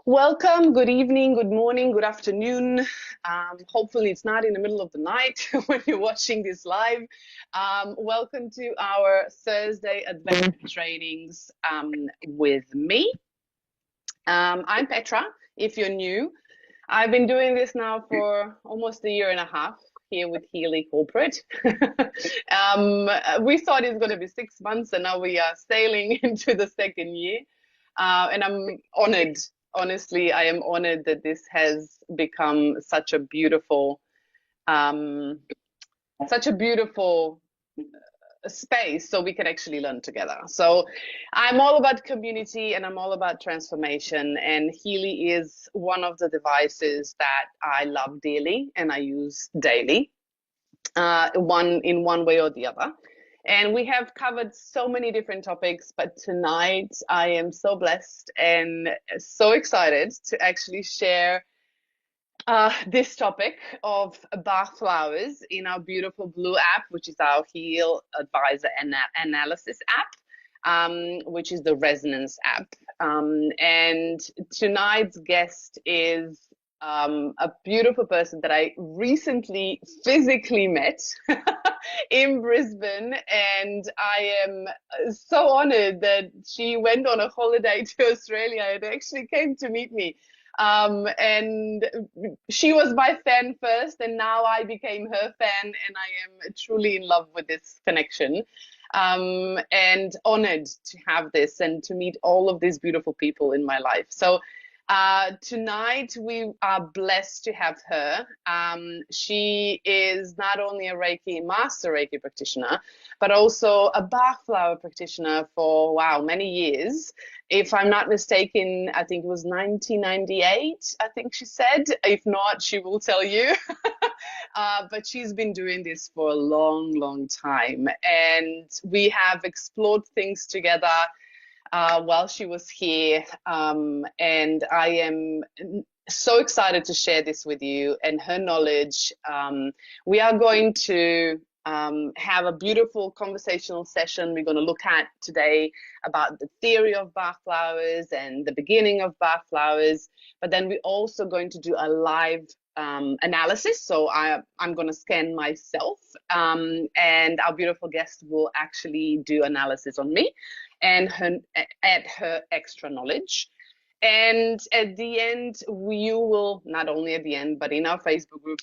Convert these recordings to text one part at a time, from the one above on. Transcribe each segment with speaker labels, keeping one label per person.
Speaker 1: Welcome, good evening, good morning, good afternoon. Hopefully it's not in the middle of the night when you're watching this live. Welcome to our Thursday Advanced Trainings with me. I'm Petra, if you're new. I've been doing this now for almost a year and a half here with Healy Corporate. We thought it's going to be 6 months and now we are sailing into the second year. And I'm honored. Honestly, I am honored that this has become such a beautiful space so we can actually learn together. So I'm all about community and I'm all about transformation, and Healy is one of the devices that I love dearly and I use daily, in one way or the other. And we have covered so many different topics, but tonight I am so blessed and so excited to actually share this topic of Bach flowers in our beautiful Blue app, which is our Heal Advisor Analysis app, which is the Resonance app. And tonight's guest is a beautiful person that I recently physically met in Brisbane, and I am so honored that she went on a holiday to Australia and actually came to meet me. And she was my fan first, and now I became her fan, and I am truly in love with this connection. And honored to have this and to meet all of these beautiful people in my life. So tonight we are blessed to have her. She is not only a master Reiki practitioner, but also a Bach flower practitioner for, wow, many years. If I'm not mistaken, I think it was 1998, I think she said. If not, she will tell you. But she's been doing this for a long, long time. And we have explored things together while she was here, and I am so excited to share this with you and her knowledge. We are going to have a beautiful conversational session. We're going to look at today about the theory of Bach flowers and the beginning of Bach flowers, but then we're also going to do a live analysis. So I'm going to scan myself, and our beautiful guest will actually do analysis on me and add her extra knowledge. And at the end, you will, not only at the end, but in our Facebook group,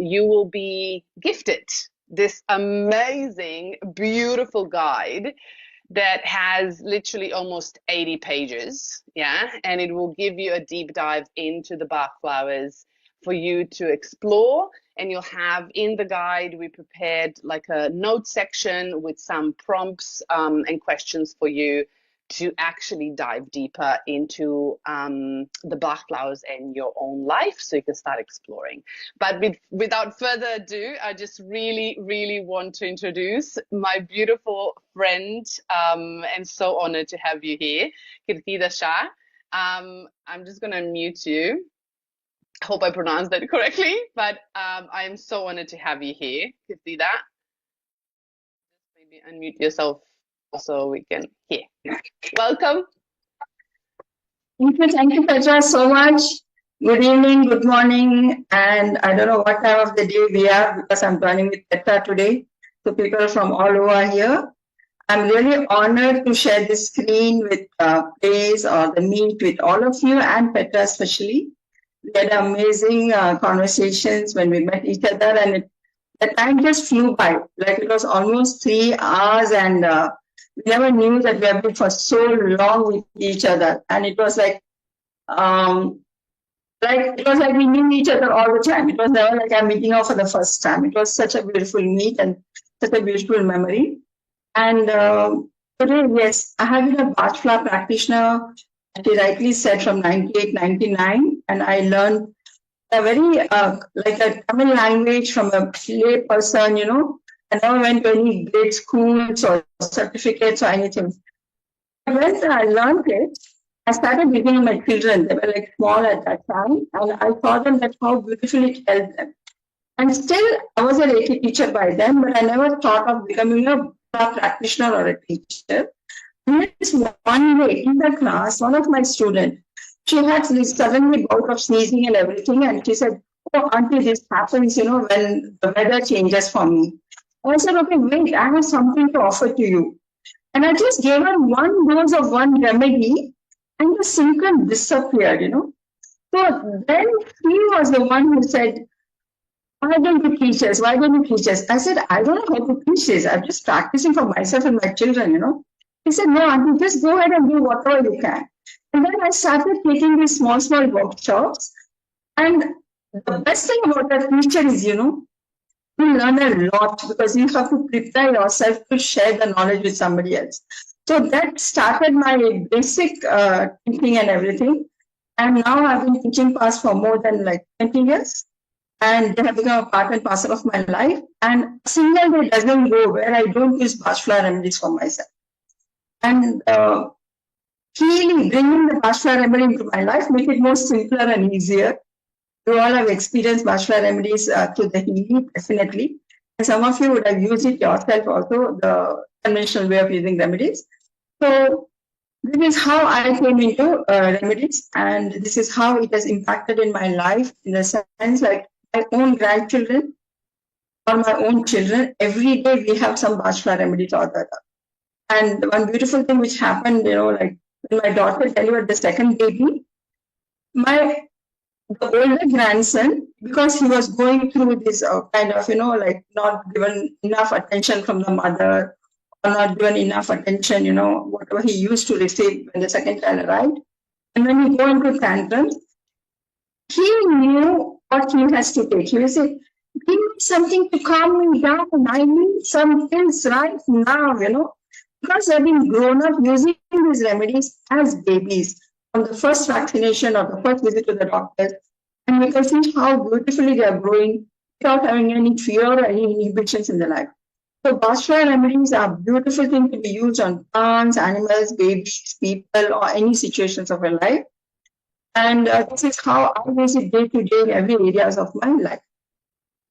Speaker 1: you will be gifted this amazing, beautiful guide that has literally almost 80 pages, yeah? And it will give you a deep dive into the Bach flowers for you to explore. And you'll have in the guide, we prepared like a note section with some prompts and questions for you to actually dive deeper into the Bach flowers and your own life so you can start exploring. But without further ado, I just really, really want to introduce my beautiful friend, and so honored to have you here, Kirtida Shah. I'm just going to unmute you. I hope I pronounced that correctly, but I am so honored to have you here, Kirtida. Maybe unmute yourself so we can hear. Welcome.
Speaker 2: Thank you, Petra, so much. Good evening, good morning, and I don't know what time of the day we are because I'm joining with Petra today. So people from all over here. I'm really honored to share this screen with Blaze or the meet with all of you and Petra especially. We had amazing conversations when we met each other, and the time just flew by. Like it was almost 3 hours, and we never knew that we have been for so long with each other. And it was like we knew each other all the time. It was never like I'm meeting her for the first time. It was such a beautiful meet and such a beautiful memory. And today, yes, I have been a Bach flower practitioner, as you rightly said, from 98, 99, and I learned a very like a Tamil language from a lay person, you know. I never went to any grade schools or certificates or anything. But when I learned it, I started giving my children. They were like small at that time, and I saw them that how beautifully it helped them. And still, I was a Reiki teacher by then, but I never thought of becoming a practitioner or a teacher. And one day in the class, one of my students, she had this suddenly bout of sneezing and everything, and she said, "Oh, auntie, this happens, when the weather changes for me." I said, "Okay, wait, I have something to offer to you." And I just gave her one dose of one remedy, and the symptom disappeared. So then he was the one who said, "Why don't you teach us? Why don't you teach us?" I said, "I don't know how to teach this. I'm just practicing for myself and my children. He said, "No, auntie, just go ahead and do whatever you can." And then I started taking these small, small workshops. And the best thing about a teacher is, you learn a lot because you have to prepare yourself to share the knowledge with somebody else. So that started my basic teaching and everything. And now I've been teaching past for more than like 20 years. And they have become a part and parcel of my life. And a single day doesn't go where I don't use Bach flower remedies for myself. And Healy, bringing the Bach flower remedy into my life, make it more simpler and easier. You all have experienced Bach flower remedies through the Healy, definitely. And some of you would have used it yourself also, the conventional way of using remedies. So this is how I came into remedies, and this is how it has impacted in my life, in the sense like my own grandchildren or my own children, every day we have some Bach flower remedies or the other. And one beautiful thing which happened, like when my daughter delivered the second baby, the older grandson, because he was going through this kind of, like not given enough attention from the mother, or not given enough attention, whatever he used to receive when the second child arrived. And when he go into tantrums, he knew what he has to take. He will say, "Give me something to calm me down. I need some pills right now, because they've been grown up using these remedies as babies from the first vaccination or the first visit to the doctor. And we can see how beautifully they are growing without having any fear or any inhibitions in their life. So Bach flower remedies are a beautiful thing to be used on plants, animals, babies, people, or any situations of your life. And this is how I use it day to day in every areas of my life.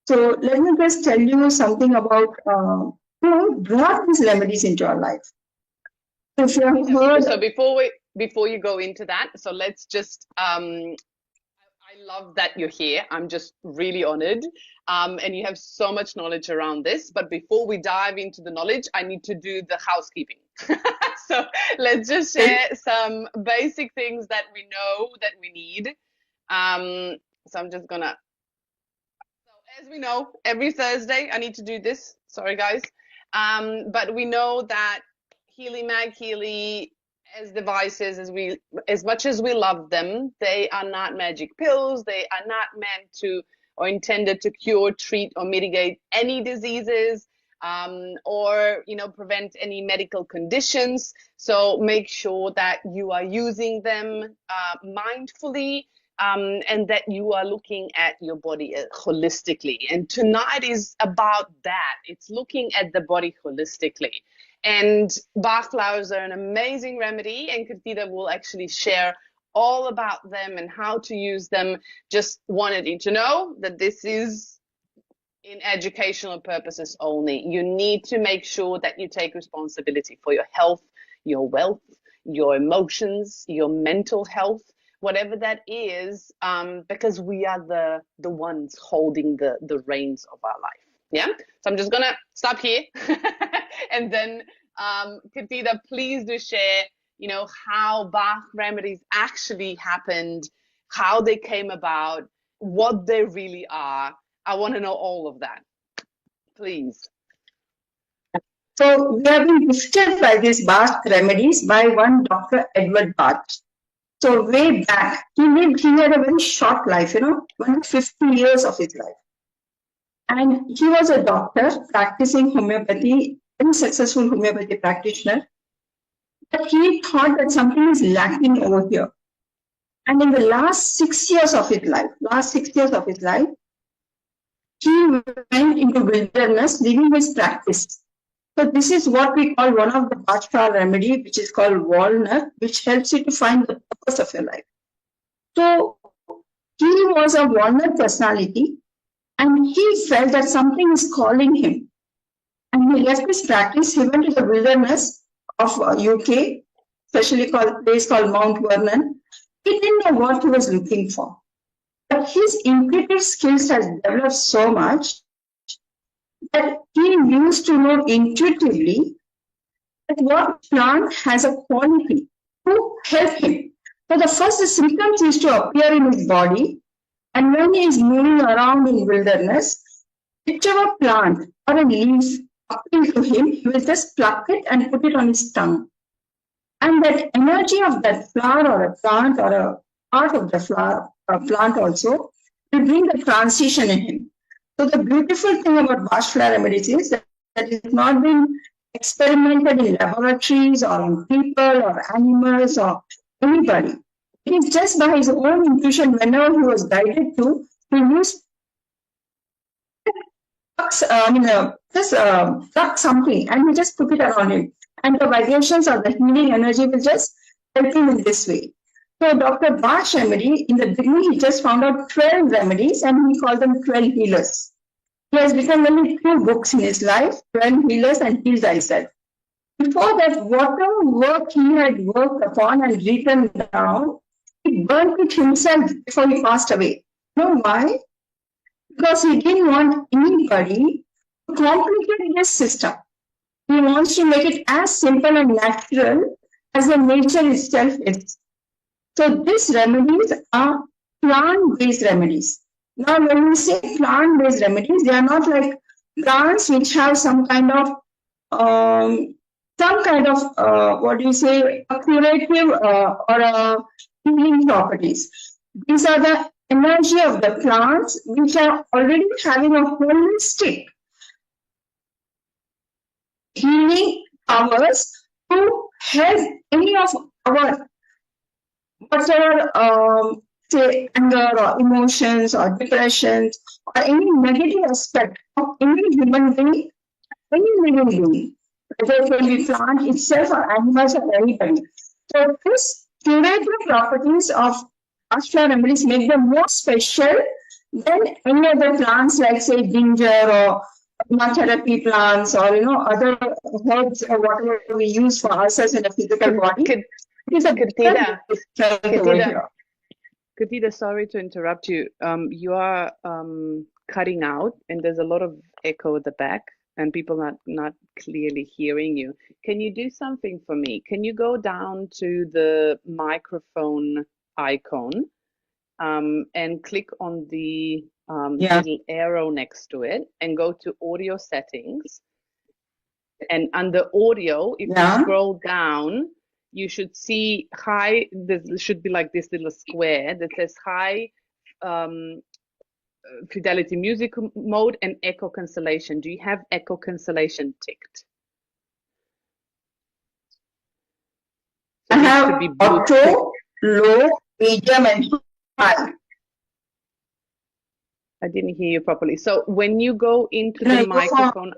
Speaker 2: So let me just tell you something about who brought these remedies into our life. If you have heard,
Speaker 1: So before you go into that, so let's just I love that you're here. I'm just really honored. And you have so much knowledge around this. But before we dive into the knowledge, I need to do the housekeeping. So let's just share some basic things that we know that we need. So I'm just gonna, so as we know, every Thursday I need to do this. Sorry, guys. But we know that Healy Mag Healy as devices, as much as we love them, they are not magic pills. They are not meant to or intended to cure, treat, or mitigate any diseases, or prevent any medical conditions. So make sure that you are using them mindfully, and that you are looking at your body holistically. And tonight is about that. It's looking at the body holistically. And Bach flowers are an amazing remedy, and Kathita will actually share all about them and how to use them. Just wanted you to know that this is in educational purposes only. You need to make sure that you take responsibility for your health, your wealth, your emotions, your mental health, whatever that is, because we are the ones holding the reins of our life. Yeah. So I'm just gonna stop here, and then Kathita, please do share, how Bach remedies actually happened, how they came about, what they really are. I want to know all of that, please.
Speaker 2: So we have been gifted by these Bach remedies by one Dr. Edward Bach. So way back, he had a very short life, only 50 years of his life. And he was a doctor practicing homeopathy, very successful homeopathy practitioner. But he thought that something is lacking over here. And in the last 6 years of his life, he went into wilderness, leaving his practice. So this is what we call one of the Bach flower remedy, which is called walnut, which helps you to find the purpose of your life. So he was a walnut personality, and he felt that something is calling him. And he left his practice. He went to the wilderness of UK, especially a place called Mount Vernon. He didn't know what he was looking for. But his intuitive skills has developed so much that he used to know intuitively that what plant has a quality to help him. So the first symptoms used to appear in his body, and when he is moving around in wilderness, whichever plant or a leaf appeal to him, he will just pluck it and put it on his tongue. And that energy of that flower or a plant or a part of the flower or plant also will bring the transition in him. So the beautiful thing about Bach flower remedies is that it has not been experimented in laboratories or on people or animals or anybody. It is just by his own intuition, whenever he was guided to, he used pluck something and he just put it around him. And the vibrations or the healing energy will just help him in this way. So Dr. Bach remedy, in the beginning, he just found out 12 remedies and he called them 12 healers. He has written only 2 books in his life, 12 healers and Heal Thyself. Before that, whatever work he had worked upon and written down, he burnt it himself before he passed away. You know why? Because he didn't want anybody to complicate his system. He wants to make it as simple and natural as the nature itself is. So these remedies are plant-based remedies. Now, when we say plant-based remedies, they are not like plants which have some kind of a curative or a healing properties. These are the energy of the plants which are already having a holistic healing powers to help any of our whatever say anger or emotions or depressions or any negative aspect of any human being, any living being, whether it will be plant itself or animals or anybody. So these curative properties of ashwagandha remedies make them more special than any other plants like say ginger or therapy plants or other herbs or whatever we use for ourselves in the physical body. It is a
Speaker 1: Katida, sorry to interrupt you. You are cutting out, and there's a lot of echo at the back, and people not clearly hearing you. Can you do something for me? Can you go down to the microphone icon and click on the little arrow next to it, and go to audio settings? And under audio, if you scroll down, you should see high, there should be like this little square that says high fidelity music mode and echo cancellation. Do you have echo cancellation ticked?
Speaker 2: So I have auto, low, medium, and high.
Speaker 1: I didn't hear you properly. So when you go into the microphone,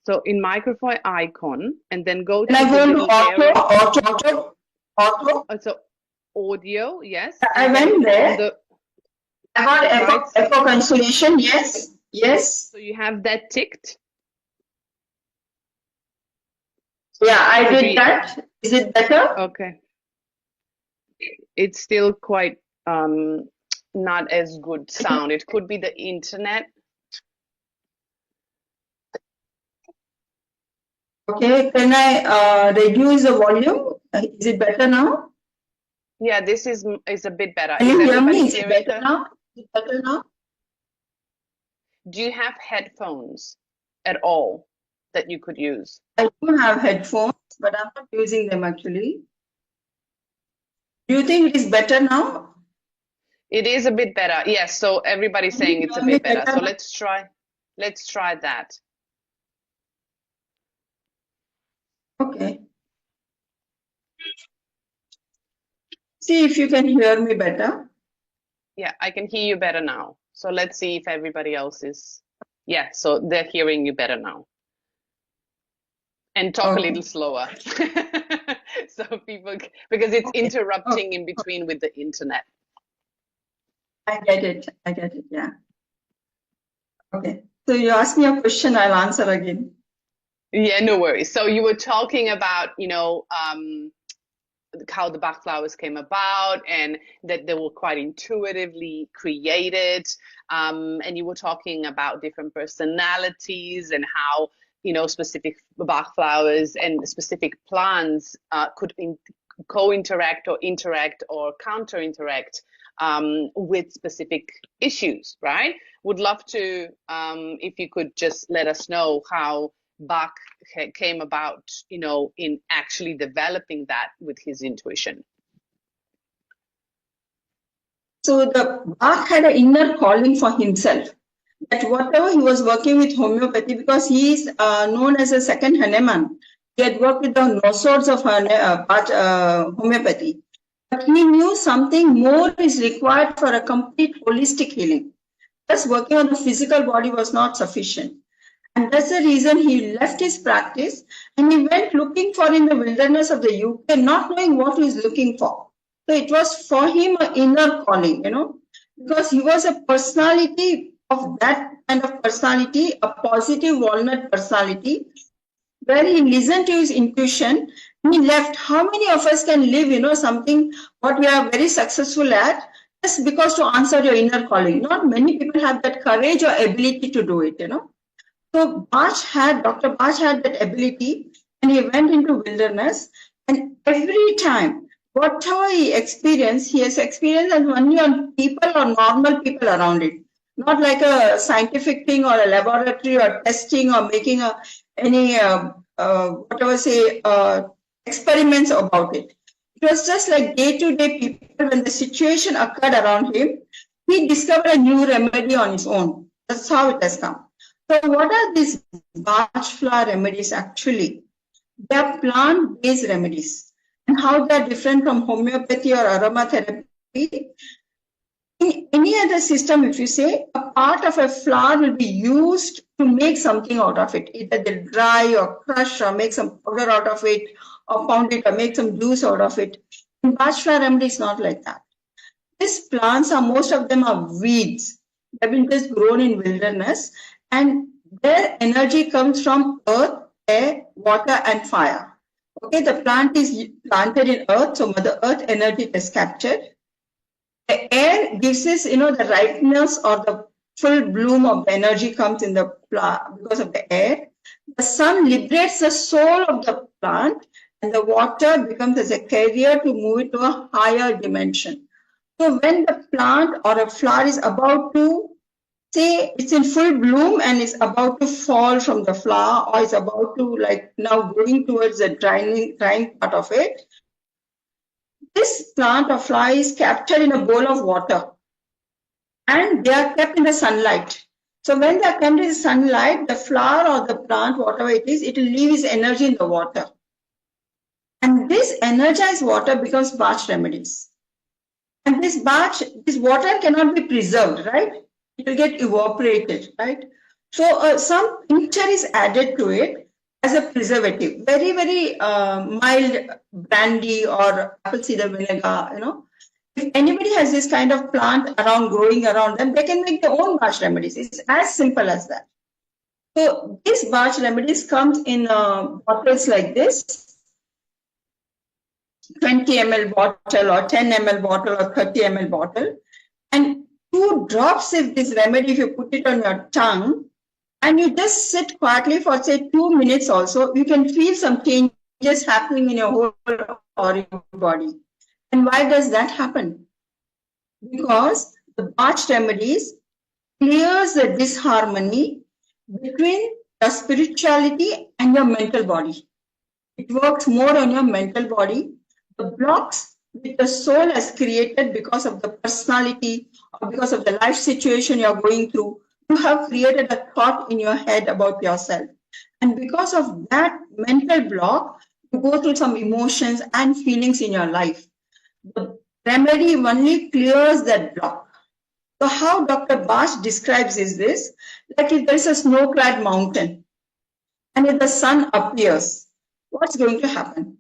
Speaker 1: so in microphone icon, and then go to the little arrow.
Speaker 2: Auto.
Speaker 1: So audio, yes.
Speaker 2: I went there. I got echo cancellation, yes.
Speaker 1: So you have that ticked?
Speaker 2: Yeah, I did that. Is it better?
Speaker 1: Okay. It's still quite not as good sound. It could be the internet.
Speaker 2: Okay, can I reduce the volume? Is it better now?
Speaker 1: Yeah, this is a bit better.
Speaker 2: Can you hear me? Is it better now? Is it better now?
Speaker 1: Do you have headphones at all that you could use?
Speaker 2: I do have headphones, but I'm not using them actually. Do you think it is better now?
Speaker 1: It is a bit better. Yes, so everybody's saying it's a bit better. So let's try that.
Speaker 2: Okay. See if you can hear me better.
Speaker 1: Yeah, I can hear you better now. So let's see if everybody else is. Yeah, so they're hearing you better now. And talk a little slower. So people, because it's interrupting in between with the internet.
Speaker 2: I get it, yeah. Okay, so you ask me a question, I'll answer again.
Speaker 1: Yeah, no worries. So you were talking about, how the Bach flowers came about, and that they were quite intuitively created. And you were talking about different personalities and how, you know, specific Bach flowers and specific plants could co-interact or interact or counter-interact with specific issues, right? Would love to, if you could just let us know how Bach came about, you know, in actually developing that with his intuition.
Speaker 2: So the Bach had an inner calling for himself, that whatever he was working with homeopathy, because he is known as a second Hahnemann. He had worked with the nosodes of homeopathy. But he knew something more is required for a complete holistic healing. Just working on the physical body was not sufficient. And that's the reason he left his practice and he went looking for in the wilderness of the UK, not knowing what he was looking for. So it was for him an inner calling, you know, because he was a personality of that kind of personality, a positive walnut personality, where he listened to his intuition and he left. How many of us can live, you know, something what we are very successful at just because to answer your inner calling? Not many people have that courage or ability to do it, you know. So Dr. Bach had that ability, and he went into wilderness, and every time, whatever he has experienced only on people or normal people around it. Not like a scientific thing or a laboratory or testing or making experiments about it. It was just like day-to-day people. When the situation occurred around him, he discovered a new remedy on his own. That's how it has come. So what are these Bach flower remedies actually? They are plant-based remedies. And how they are different from homeopathy or aromatherapy? In any other system, if you say, a part of a flower will be used to make something out of it. Either they dry or crush or make some powder out of it, or pound it or make some juice out of it. In Bach flower remedy, it's not like that. These plants most of them are weeds. They've been just grown in wilderness, and their energy comes from earth, air, water, and fire. Okay, the plant is planted in earth, so Mother Earth energy is captured. The air gives us, you know, the ripeness or the full bloom of the energy comes in the plant because of the air. The sun liberates the soul of the plant, and the water becomes as a carrier to move it to a higher dimension. So when the plant or a flower is about to, say it's in full bloom and is about to fall from the flower, or is about to like now going towards the drying part of it, this plant or flower is captured in a bowl of water and they are kept in the sunlight. So when they are kept in the sunlight, the flower or the plant, whatever it is, it will leave its energy in the water. And this energized water becomes Bach remedies. And this water cannot be preserved, right? It will get evaporated, right? So some tincture is added to it as a preservative, very, very mild brandy or apple cider vinegar, you know. If anybody has this kind of plant growing around them, they can make their own Bach remedies. It's as simple as that. So these Bach remedies comes in bottles like this, 20 ml bottle or 10 ml bottle or 30 ml bottle. And 2 drops of this remedy, if you put it on your tongue, and you just sit quietly for say 2 minutes also, you can feel some changes happening in your whole body. And why does that happen? Because the Bach remedies clears the disharmony between the spirituality and your mental body. It works more on your mental body. The blocks which the soul has created because of the personality or because of the life situation you're going through, you have created a thought in your head about yourself. And because of that mental block, you go through some emotions and feelings in your life. The remedy only clears that block. So how Dr. Bach describes is this, like if there is a snow-clad mountain and if the sun appears, what's going to happen?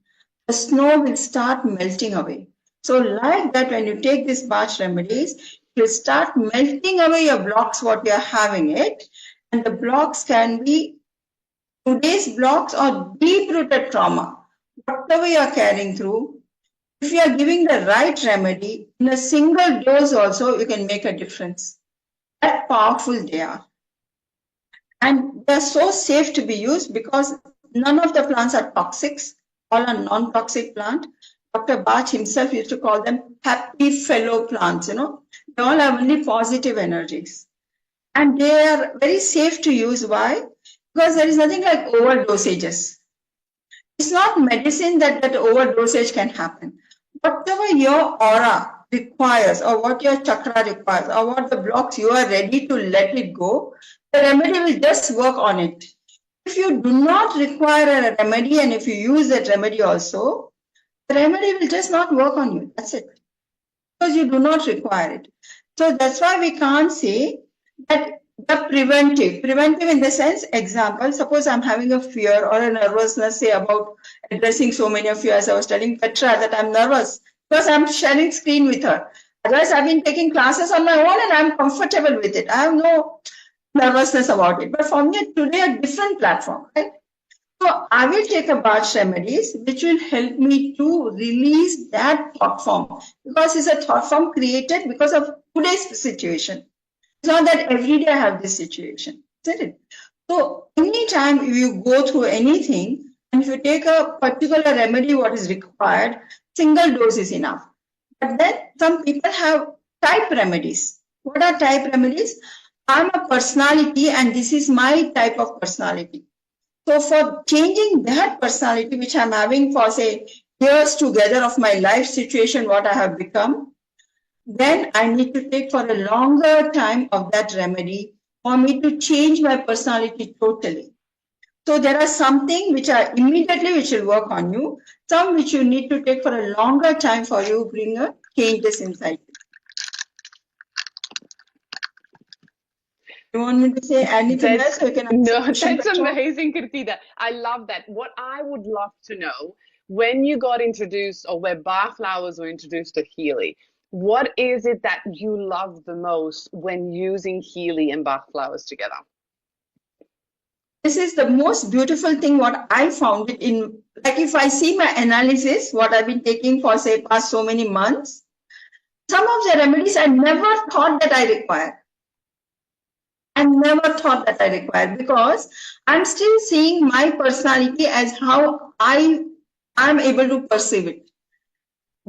Speaker 2: The snow will start melting away. So like that, when you take these Bach remedies, you'll start melting away your blocks, what you're having it. And the blocks can be today's blocks or deep-rooted trauma. Whatever you're carrying through, If you are giving the right remedy, in a single dose also, you can make a difference. That powerful they are. And they're so safe to be used because none of the plants are toxic, all are non-toxic plant. Dr. Bach himself used to call them happy fellow plants, They all have only positive energies. And they are very safe to use. Why? Because there is nothing like overdosages. It's not medicine that overdosage can happen. Whatever your aura requires, or what your chakra requires, or what the blocks you are ready to let it go, the remedy will just work on it. If you do not require a remedy, and if you use that remedy also, the remedy will just not work on you. That's it. Because you do not require it. So that's why we can't say that the preventive in the sense, example, suppose I'm having a fear or a nervousness, say about addressing so many of you, as I was telling Petra that I'm nervous because I'm sharing screen with her. Otherwise, I've been taking classes on my own and I'm comfortable with it. I have no nervousness about it. But for me today, a different platform, right? So I will take a Bach remedies, which will help me to release that thought form, because it's a thought form created because of today's situation. It's not that every day I have this situation, isn't it? So anytime you go through anything, and if you take a particular remedy, what is required, single dose is enough. But then some people have type remedies. What are type remedies? I'm a personality and this is my type of personality. So for changing that personality, which I'm having for, say, years together of my life situation, what I have become, then I need to take for a longer time of that remedy for me to change my personality totally. So there are something which are immediately which will work on you, some which you need to take for a longer time for you bring a changes inside you. You want me to say anything else? So you can
Speaker 1: no, that's amazing, Kirtida. I love that. What I would love to know, when you got introduced, or where Bach flowers were introduced to Healy, what is it that you love the most when using Healy and Bach flowers together?
Speaker 2: This is the most beautiful thing what I found it in, like if I see my analysis, what I've been taking for, say, past so many months, some of the remedies I never thought that I required. I never thought that I required, because I'm still seeing my personality as how I'm able to perceive it.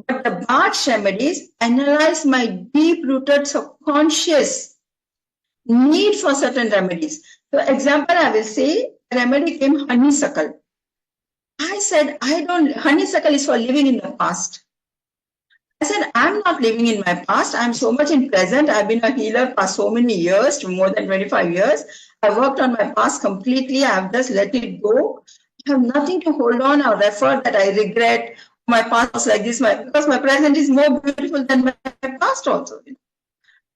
Speaker 2: But the Bach remedies analyze my deep-rooted subconscious need for certain remedies. So example, I will say, remedy came honeysuckle. I said, honeysuckle is for living in the past. I said, I'm not living in my past. I'm so much in present. I've been a healer for so many years, more than 25 years. I worked on my past completely. I've just let it go. I have nothing to hold on or refer that I regret. My past was like this, because my present is more beautiful than my past also.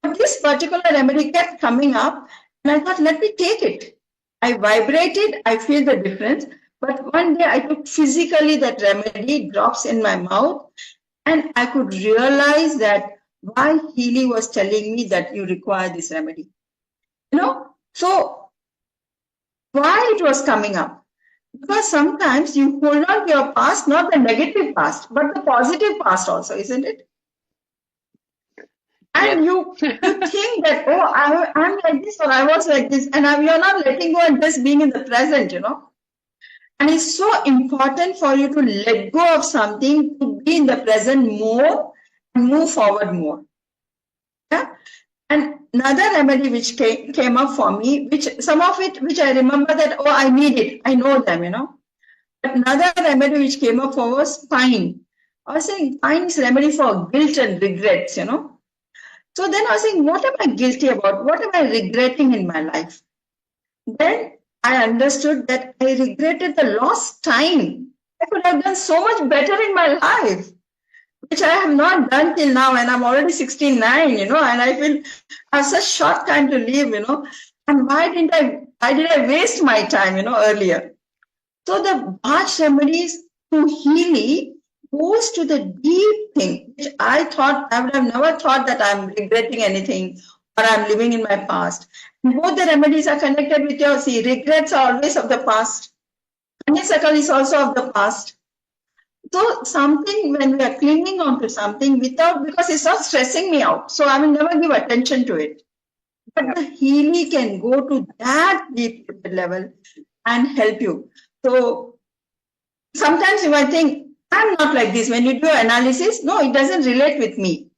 Speaker 2: But this particular remedy kept coming up, and I thought, let me take it. I vibrated, I feel the difference. But one day I took physically that remedy, drops in my mouth, and I could realize that why Healy was telling me that you require this remedy. So why it was coming up? Because sometimes you hold on to your past, not the negative past, but the positive past also, isn't it? And you think that, oh, I'm like this, or I was like this, and you're not letting go and just being in the present, And it's so important for you to let go of something, to be in the present more and move forward more. Yeah? And another remedy which came up for me, which some of it, which I remember that, oh, I need it. I know them, But another remedy which came up for was pine. I was saying pine is remedy for guilt and regrets, So then I was saying, what am I guilty about? What am I regretting in my life? Then I understood that I regretted the lost time. I could have done so much better in my life, which I have not done till now, and I'm already 69, and I feel I have such short time to live, and why did I waste my time, earlier? So the Bach remedies to Healy goes to the deep thing, which I would have never thought that I'm regretting anything or I'm living in my past. And both the remedies are connected with regrets are always of the past. Honeysuckle is also of the past. So something, when we are clinging on to something without, because it's not stressing me out, so I will never give attention to it. But
Speaker 1: Yep.
Speaker 2: the Healy can go to that deep level and help you. So sometimes you might think, I'm not like this. When you do analysis, no, it doesn't relate with me.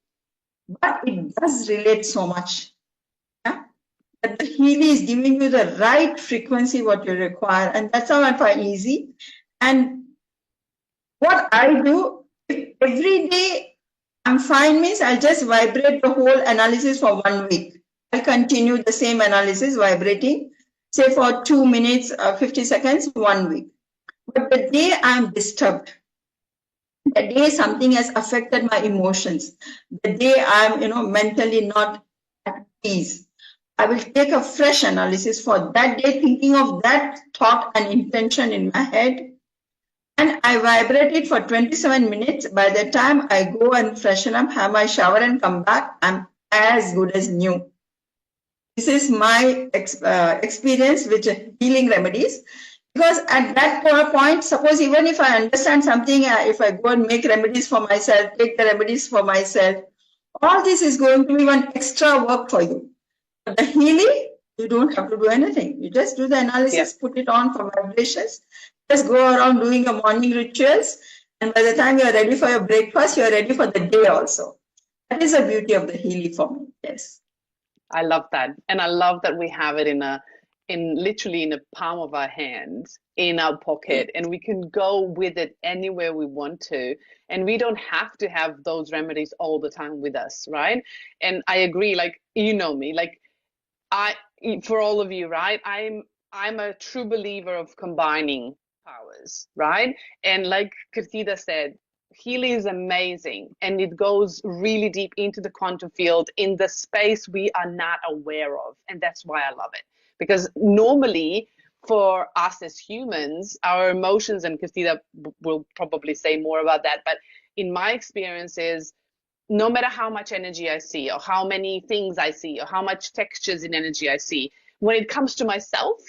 Speaker 2: But it does relate so much. Yeah? That the Healy is giving you the right frequency what you require. And that's how I find easy. And what I do, if every day I'm fine means I'll just vibrate the whole analysis for 1 week. I'll continue the same analysis vibrating, say for 2 minutes, 50 seconds, 1 week. But the day I'm disturbed, the day something has affected my emotions, the day I'm, mentally not at peace, I will take a fresh analysis for that day, thinking of that thought and intention in my head, and I vibrate it for 27 minutes. By the time I go and freshen up, have my shower and come back, I'm as good as new. This is my experience with healing remedies. Because at that point, suppose even if I understand something, if I go and make remedies for myself, take the remedies for myself, all this is going to be one extra work for you. But the healing, you don't have to do anything. You just do the analysis, put it on for vibrations, just go around doing your morning rituals. And by the time you're ready for your breakfast, you're ready for the day also. That is the beauty of the healing for me. Yes.
Speaker 1: I love that. And I love that we have it literally in the palm of our hand, in our pocket, and we can go with it anywhere we want to. And we don't have to have those remedies all the time with us, right? And I agree, like, you know me, like I, for all of you, right? I'm a true believer of combining powers, right? And like Kirtida said, Healy is amazing and it goes really deep into the quantum field in the space we are not aware of. And that's why I love it. Because normally for us as humans, our emotions, and Kirtida will probably say more about that, but in my experiences, no matter how much energy I see, or how many things I see, or how much textures in energy I see, when it comes to myself,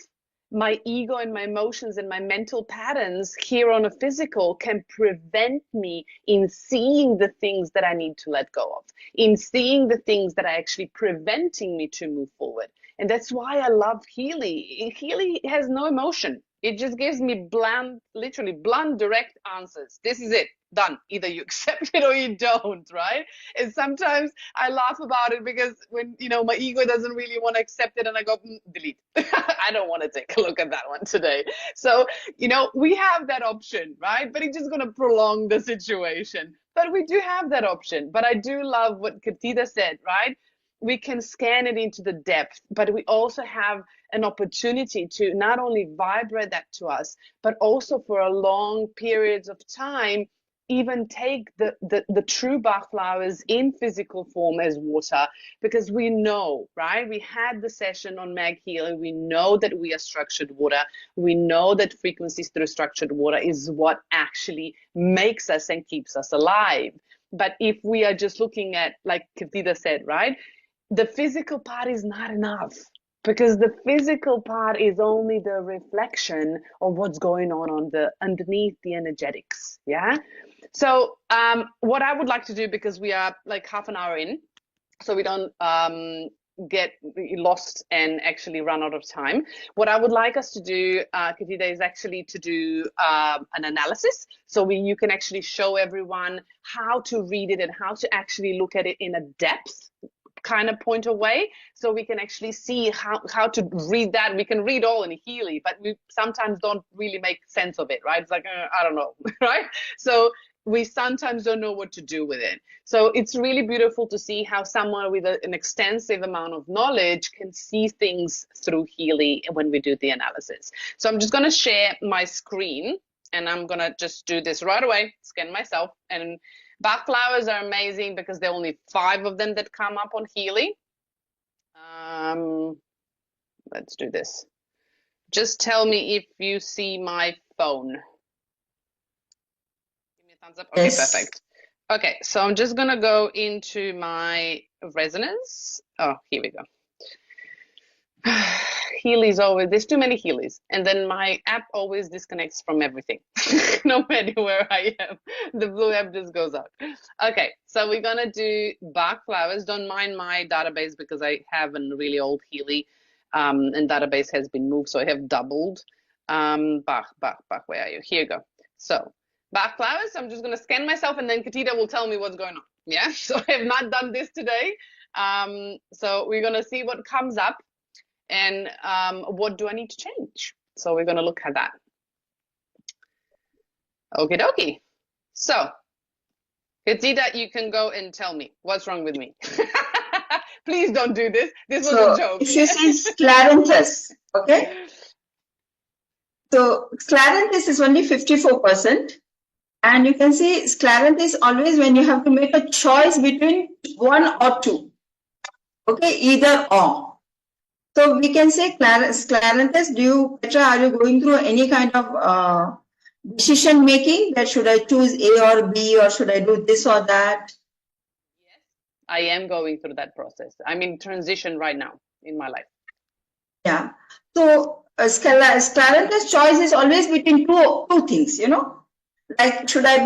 Speaker 1: my ego and my emotions and my mental patterns here on a physical can prevent me in seeing the things that I need to let go of, in seeing the things that are actually preventing me to move forward. And that's why I love Healy. Healy has no emotion. It just gives me bland, literally blunt, direct answers. This is it. Done. Either you accept it or you don't, right? And sometimes I laugh about it because when, my ego doesn't really want to accept it and I go, delete. I don't want to take a look at that one today. So, we have that option, right? But it's just going to prolong the situation. But we do have that option. But I do love what Katida said, right? We can scan it into the depth, but we also have an opportunity to not only vibrate that to us, but also for a long periods of time, even take the true Bach flowers in physical form as water, because we know, right? We had the session on Mag Healing. We know that we are structured water. We know that frequencies through structured water is what actually makes us and keeps us alive. But if we are just looking at, like Katida said, right? The physical part is not enough, because the physical part is only the reflection of what's going on underneath the energetics. Yeah. So what I would like to do, because we are like half an hour in, so we don't get lost and actually run out of time. What I would like us to do, Katida, is actually to do an analysis. So you can actually show everyone how to read it and how to actually look at it in a depth kind of point of way, so we can actually see how to read that. We can read all in Healy, but we sometimes don't really make sense of it, right? It's like, I don't know, right? So we sometimes don't know what to do with it. So it's really beautiful to see how someone with an extensive amount of knowledge can see things through Healy when we do the analysis. So I'm just going to share my screen, and I'm going to just do this right away, scan myself. And Bach flowers are amazing because there are only 5 of them that come up on Healy. Let's do this. Just tell me if you see my phone. Give me a thumbs up. Okay, yes. Perfect. Okay, so I'm just going to go into my resonance. Oh, here we go. Healy's always, there's too many Healys. And then my app always disconnects from everything, no matter where I am. The blue app just goes out. Okay, so we're gonna do Bach flowers. Don't mind my database because I have a really old Healy and database has been moved, so I have doubled. Bach, where are you? Here you go. So Bach flowers, I'm just gonna scan myself and then Katita will tell me what's going on. Yeah, so I have not done this today. So we're gonna see what comes up and what do I need to change? So we're gonna look at that. Okie dokie. So, Katita, you can go and tell me what's wrong with me. Please don't do this. This was a joke.
Speaker 2: If you see scleranthus, okay? So scleranthus is only 54%. And you can see scleranthus always when you have to make a choice between one or two. Okay, either or. So we can say scleranthus, Petra, are you going through any kind of decision making that should I choose A or B or should I do this or that?
Speaker 1: Yes, I am going through that process. I'm in transition right now in my life.
Speaker 2: Yeah. So scleranthus choice is always between two things, you know. Like should I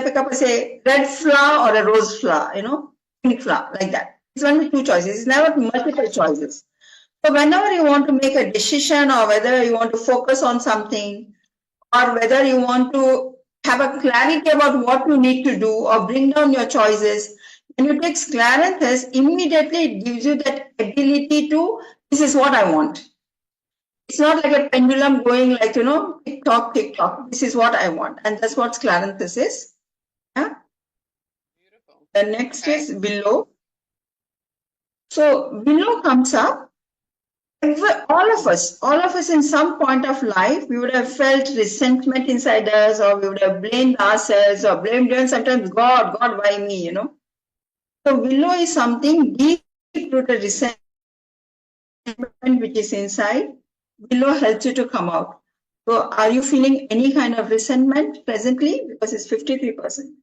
Speaker 2: pick up say red flower or a rose flower, you know, pink flower, like that. It's only two choices. It's never multiple choices. So whenever you want to make a decision or whether you want to focus on something or whether you want to have a clarity about what you need to do or bring down your choices, when you take scleranthus, immediately it gives you that ability to, this is what I want. It's not like a pendulum going like, you know, tick tock, tick tock. This is what I want. And that's what scleranthus is. Yeah. Beautiful. The next is willow. So willow comes up. All of us in some point of life, we would have felt resentment inside us, or we would have blamed ourselves or blamed even sometimes God, why me, you know. So willow is something deep-rooted resentment which is inside. Willow helps you to come out. So are you feeling any kind of resentment presently? Because it's 53%.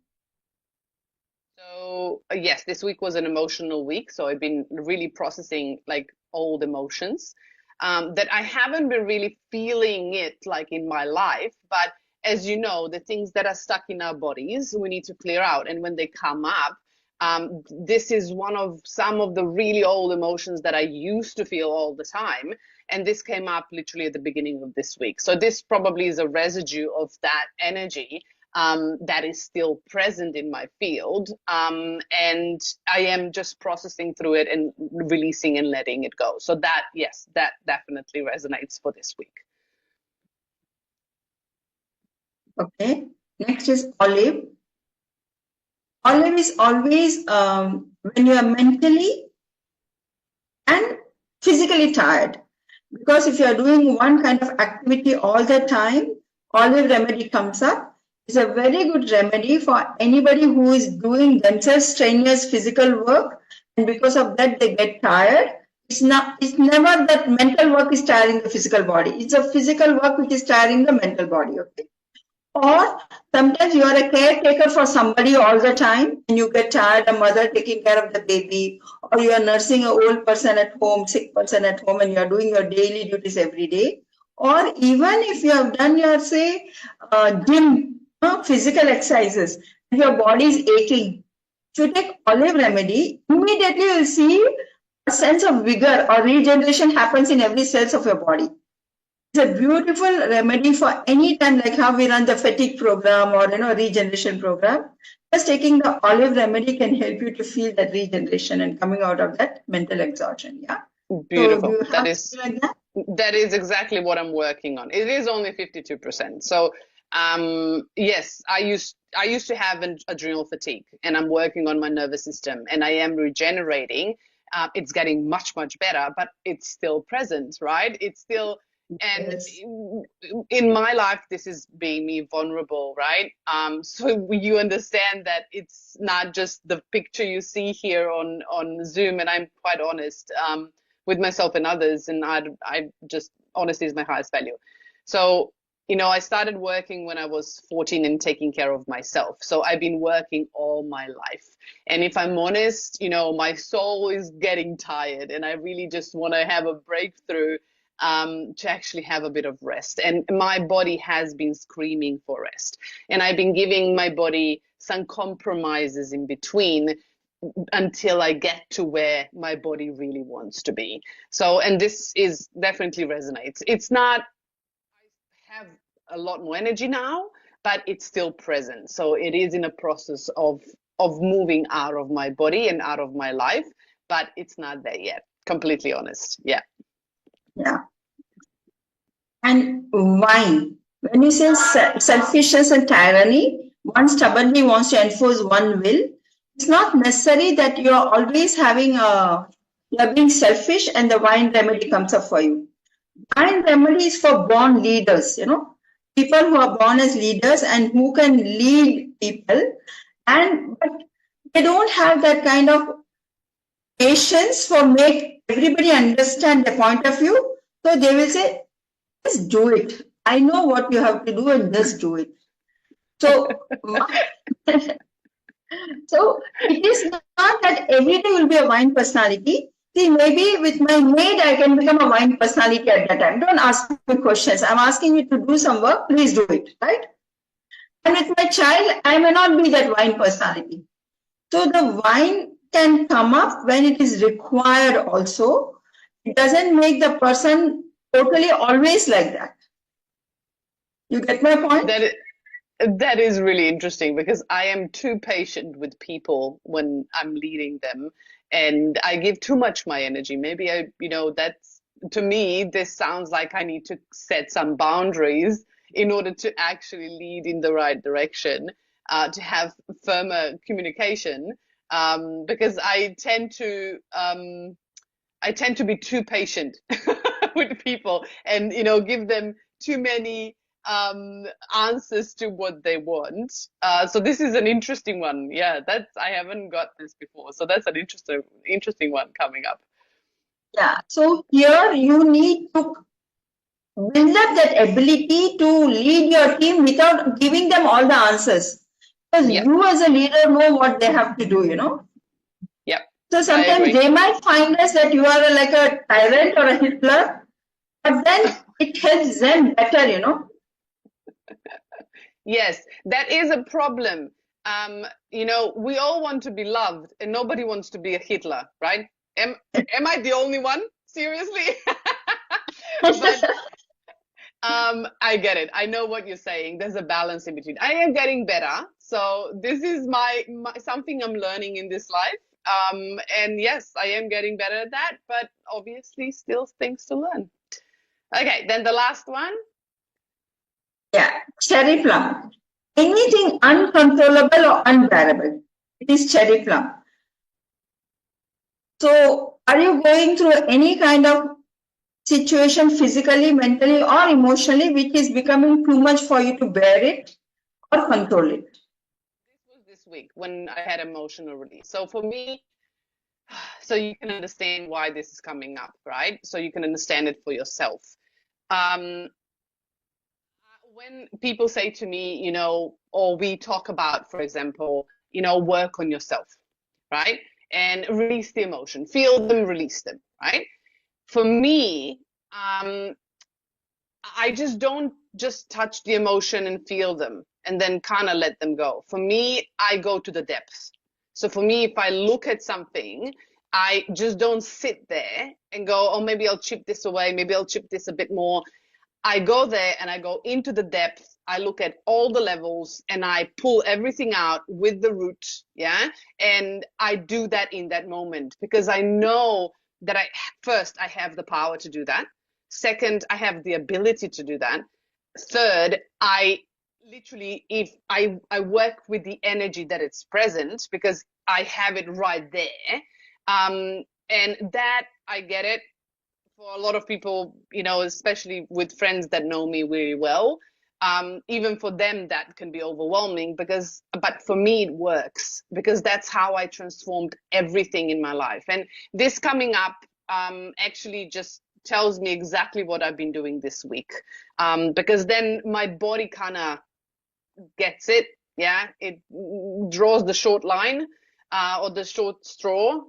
Speaker 1: So yes, this week was an emotional week. So I've been really processing like old emotions that I haven't been really feeling it like in my life. But as you know, the things that are stuck in our bodies, we need to clear out. And when they come up, this is one of some of the really old emotions that I used to feel all the time. And this came up literally at the beginning of this week. So this probably is a residue of that energy that is still present in my field. And I am just processing through it and releasing and letting it go. So that, yes, that definitely resonates for this week.
Speaker 2: Okay. Next is olive. Olive is always when you are mentally and physically tired. Because if you are doing one kind of activity all the time, olive remedy comes up. It's a very good remedy for anybody who is doing themselves strenuous physical work, and because of that they get tired. It's never that mental work is tiring the physical body. It's a physical work which is tiring the mental body. Okay. Or sometimes you are a caretaker for somebody all the time and you get tired, a mother taking care of the baby, or you are nursing an old person at home, sick person at home, and you are doing your daily duties every day. Or even if you have done your, say, gym, physical exercises, and your body is aching, if you take olive remedy, immediately you will see a sense of vigor or regeneration happens in every cells of your body. It's a beautiful remedy for any time, like how we run the fatigue program or regeneration program. Just taking the olive remedy can help you to feel that regeneration and coming out of that mental exhaustion. Yeah.
Speaker 1: Beautiful.
Speaker 2: So
Speaker 1: that is exactly what I'm working on. It is only 52%. So yes, I used to have an adrenal fatigue, and I'm working on my nervous system, and I am regenerating. It's getting much better, but it's still present, right? It's still. And yes. In my life, this is being me vulnerable, right? So you understand that it's not just the picture you see here on Zoom, and I'm quite honest with myself and others, and I just honesty is my highest value. So I started working when I was 14 and taking care of myself. So I've been working all my life. And if I'm honest, my soul is getting tired and I really just want to have a breakthrough to actually have a bit of rest. And my body has been screaming for rest. And I've been giving my body some compromises in between until I get to where my body really wants to be. So, and this is definitely resonates. It's not have a lot more energy now, but it's still present. So it is in a process of moving out of my body and out of my life, but it's not there yet. Completely honest. Yeah.
Speaker 2: Yeah. And wine. When you say selfishness and tyranny, one stubbornly wants to enforce one will. It's not necessary that you're always you're being selfish and the wine remedy comes up for you. Wine remedy is for born leaders, people who are born as leaders and who can lead people, but they don't have that kind of patience for make everybody understand the point of view. So they will say, just do it. I know what you have to do and just do it. So, so it is not that every day will be a wine personality. See, maybe with my maid, I can become a wine personality at that time. Don't ask me questions. I'm asking you to do some work. Please do it, right? And with my child, I may not be that wine personality. So the wine can come up when it is required also. It doesn't make the person totally always like that. You get my point?
Speaker 1: That is really interesting because I am too patient with people when I'm leading them and I give too much my energy. Maybe that's, to me, this sounds like I need to set some boundaries in order to actually lead in the right direction, to have firmer communication, because I tend to be too patient with people and, give them too many answers to what they want. So this is an interesting one. Yeah, I haven't got this before. So that's an interesting one coming up.
Speaker 2: Yeah. So here you need to build up that ability to lead your team without giving them all the answers. Because you as a leader know what they have to do.
Speaker 1: Yep.
Speaker 2: So sometimes they might find us that you are like a tyrant or a Hitler, but then it helps them better.
Speaker 1: Yes, that is a problem. We all want to be loved and nobody wants to be a Hitler, right? Am I the only one? Seriously? But I get it. I know what you're saying. There's a balance in between. I am getting better. So this is my something I'm learning in this life. And yes, I am getting better at that, but obviously still things to learn. Okay, then the last one.
Speaker 2: Yeah, cherry plum. Anything uncontrollable or unbearable, it is cherry plum. So are you going through any kind of situation physically, mentally, or emotionally, which is becoming too much for you to bear it or control it?
Speaker 1: This was this week when I had emotional release. So for me, so you can understand why this is coming up, right? So you can understand it for yourself. When people say to me, or we talk about, for example, work on yourself, right? And release the emotion, feel them, release them, right? For me, I just don't just touch the emotion and feel them and then kind of let them go. For me, I go to the depths. So for me, if I look at something, I just don't sit there and go, oh, maybe I'll chip this away, maybe I'll chip this a bit more. I go there and I go into the depth. I look at all the levels and I pull everything out with the root. Yeah. And I do that in that moment because I know that I have the power to do that. Second, I have the ability to do that. Third, I literally, if I work with the energy that it's present because I have it right there. And that I get it. For a lot of people, especially with friends that know me really well, even for them that can be overwhelming but for me it works because that's how I transformed everything in my life. And this coming up actually just tells me exactly what I've been doing this week. Because then my body kind of gets it. Yeah, it draws the short line or the short straw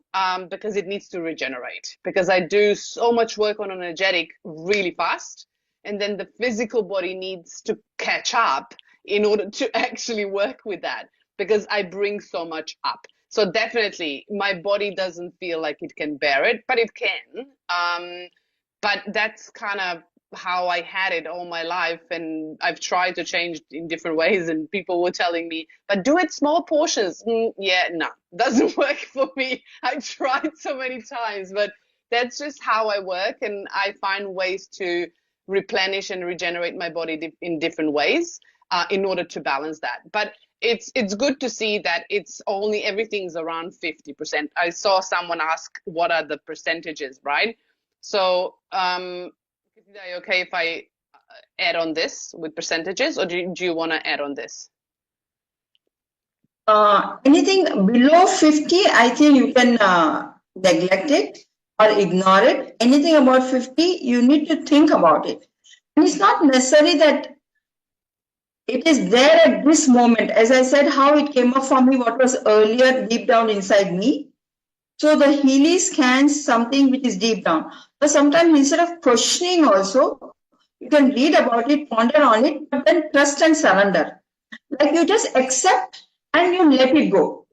Speaker 1: because it needs to regenerate. Because I do so much work on energetic really fast, and then the physical body needs to catch up in order to actually work with that because I bring so much up. So definitely my body doesn't feel like it can bear it, but it can. But that's kind of how I had it all my life, and I've tried to change in different ways, and people were telling me, but do it small portions. Yeah, no, doesn't work for me. I tried so many times, but that's just how I work, and I find ways to replenish and regenerate my body in different ways in order to balance that. But it's good to see that it's only everything's around 50%. I saw someone ask what are the percentages, right? So is it okay if I add on this with percentages, or do you want to add on this?
Speaker 2: Anything below 50, I think you can neglect it or ignore it. Anything above 50, you need to think about it. And it's not necessary that it is there at this moment. As I said, how it came up for me, what was earlier deep down inside me. So the Healy scans something which is deep down. But sometimes instead of questioning also, you can read about it, ponder on it, but then trust and surrender. Like you just accept and you let it go.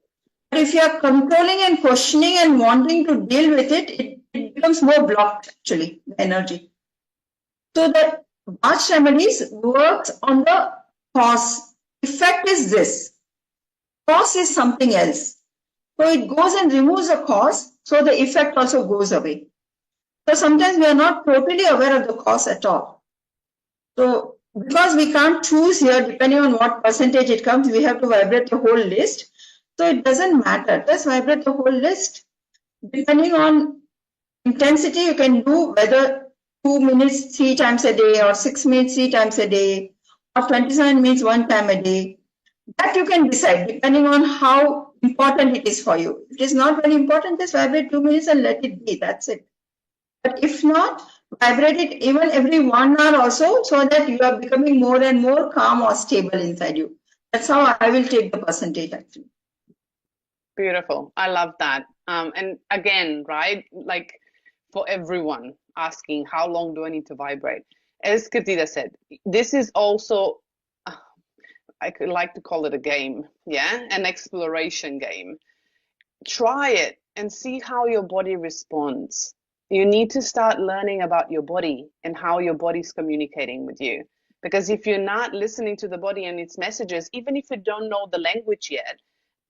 Speaker 2: But if you are controlling and questioning and wanting to deal with it, it becomes more blocked actually, the energy. So the Bach remedies works on the cause. Effect is this. Cause is something else. So it goes and removes the cause, so the effect also goes away. So sometimes we are not totally aware of the cause at all. So because we can't choose here, depending on what percentage it comes, we have to vibrate the whole list. So it doesn't matter. Just vibrate the whole list. Depending on intensity, you can do whether 2 minutes 3 times a day, or 6 minutes 3 times a day, or 27 minutes 1 time a day. That you can decide depending on how important it is for you. If it is not very important, just vibrate 2 minutes and let it be. That's it. But if not, vibrate it even every 1 hour also, so that you are becoming more and more calm or stable inside you. That's how I will take the percentage actually.
Speaker 1: Beautiful. I love that. And again, right, like for everyone asking, how long do I need to vibrate? As Katida said, this is also, I could like to call it a game, yeah, an exploration game. Try it and see how your body responds. You need to start learning about your body and how your body's communicating with you. Because if you're not listening to the body and its messages, even if you don't know the language yet,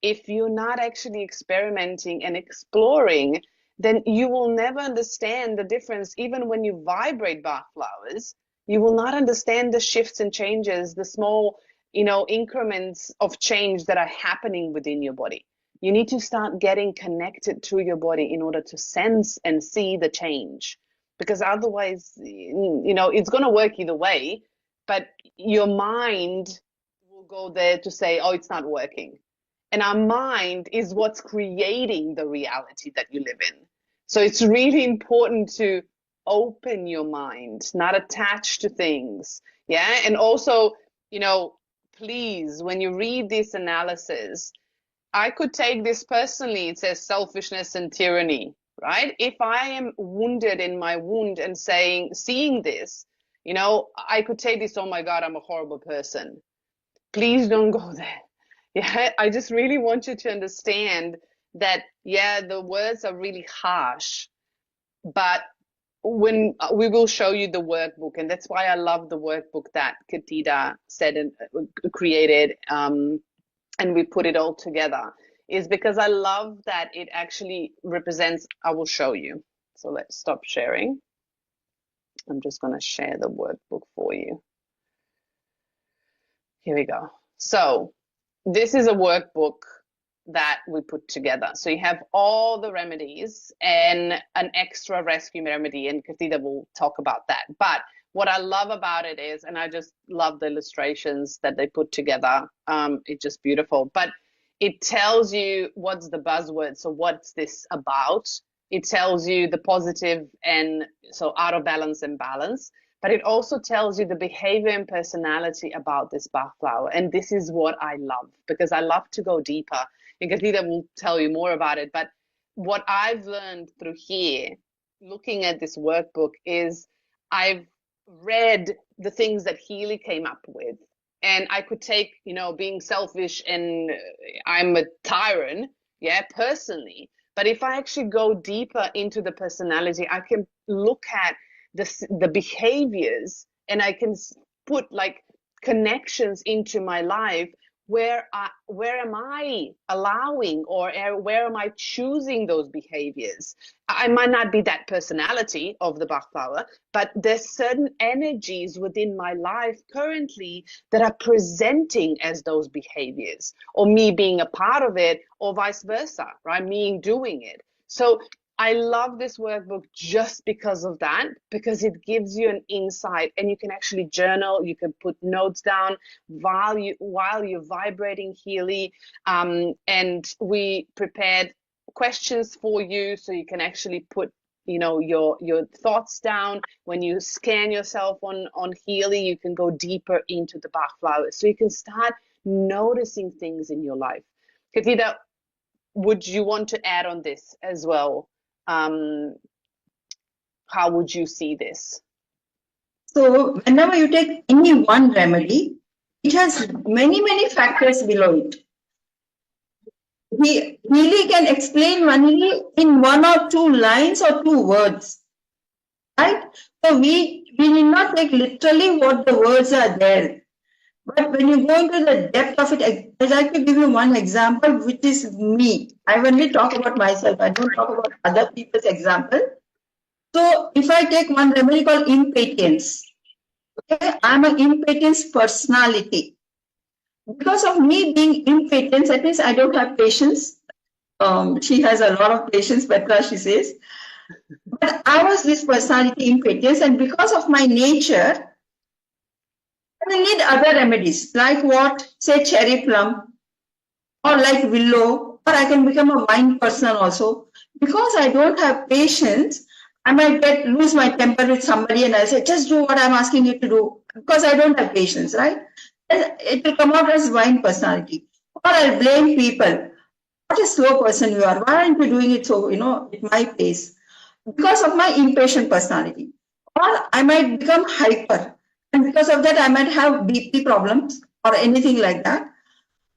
Speaker 1: if you're not actually experimenting and exploring, then you will never understand the difference. Even when you vibrate Bach flowers, you will not understand the shifts and changes, the small, increments of change that are happening within your body. You need to start getting connected to your body in order to sense and see the change. Because otherwise, it's going to work either way, but your mind will go there to say, oh, it's not working. And our mind is what's creating the reality that you live in. So it's really important to open your mind, not attach to things. Yeah. And also, please, when you read this analysis, I could take this personally. It says selfishness and tyranny, right? If I am wounded in my wound and seeing this, I could take this, oh my God, I'm a horrible person. Please don't go there. Yeah, I just really want you to understand that, yeah, the words are really harsh, but when we will show you the workbook, and that's why I love the workbook that Katida said and created, and we put it all together, is because I love that it actually represents, I will show you. So let's stop sharing. I'm just going to share the workbook for you. Here we go. So this is a workbook that we put together. So you have all the remedies and an extra rescue remedy, and Katida will talk about that. But what I love about it is, and I just love the illustrations that they put together, it's just beautiful. But it tells you what's the buzzword. So what's this about? It tells you the positive and so out of balance and balance, but it also tells you the behavior and personality about this Bach flower. And this is what I love, because I love to go deeper. And Kathita will tell you more about it. But what I've learned through here, looking at this workbook, is I've read the things that Healy came up with. And I could take, being selfish and I'm a tyrant, yeah, personally. But if I actually go deeper into the personality, I can look at the behaviors, and I can put like connections into my life where am I allowing, or where am I choosing those behaviors? I might not be that personality of the Bach flower, but there's certain energies within my life currently that are presenting as those behaviors, or me being a part of it, or vice versa, right? Me doing it. So I love this workbook just because of that, because it gives you an insight, and you can actually journal, you can put notes down while you're vibrating Healy. And we prepared questions for you, so you can actually put your thoughts down. When you scan yourself on Healy, you can go deeper into the Bach flower, so you can start noticing things in your life. Kathita, would you want to add on this as well? How would you see this?
Speaker 2: So whenever you take any one remedy, it has many factors below it. He really can explain only in one or two lines or two words, right? So we need not take literally what the words are there. But when you go into the depth of it, I'd like to give you one example, which is me. I only talk about myself. I don't talk about other people's example. So if I take one remedy called impatience, okay, I'm an impatience personality. Because of me being impatient, that means I don't have patience. She has a lot of patience, Petra, she says. But I was this personality impatience, and because of my nature, I will need other remedies, like what? Say cherry plum, or like willow, or I can become a wine person also. Because I don't have patience, I might lose my temper with somebody and I'll say, just do what I'm asking you to do, because I don't have patience, right? And it will come out as wine personality. Or I'll blame people. What a slow person you are. Why aren't you doing it so, at my pace? Because of my impatient personality. Or I might become hyper. And because of that, I might have BP problems or anything like that.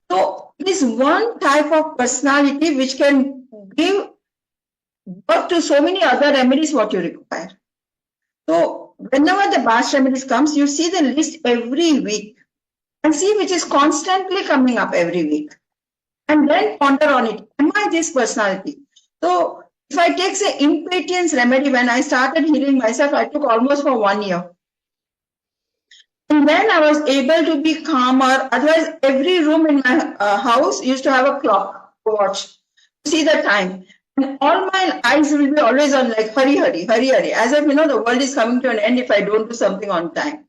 Speaker 2: So it is one type of personality which can give birth to so many other remedies what you require. So whenever the Bach remedies comes, you see the list every week and see which is constantly coming up every week. And then ponder on it. Am I this personality? So if I take say impatience remedy, when I started healing myself, I took almost for 1 year. And then I was able to be calmer. Otherwise, every room in my house used to have a clock to watch, to see the time. And all my eyes will be always on like, hurry, as if, the world is coming to an end if I don't do something on time.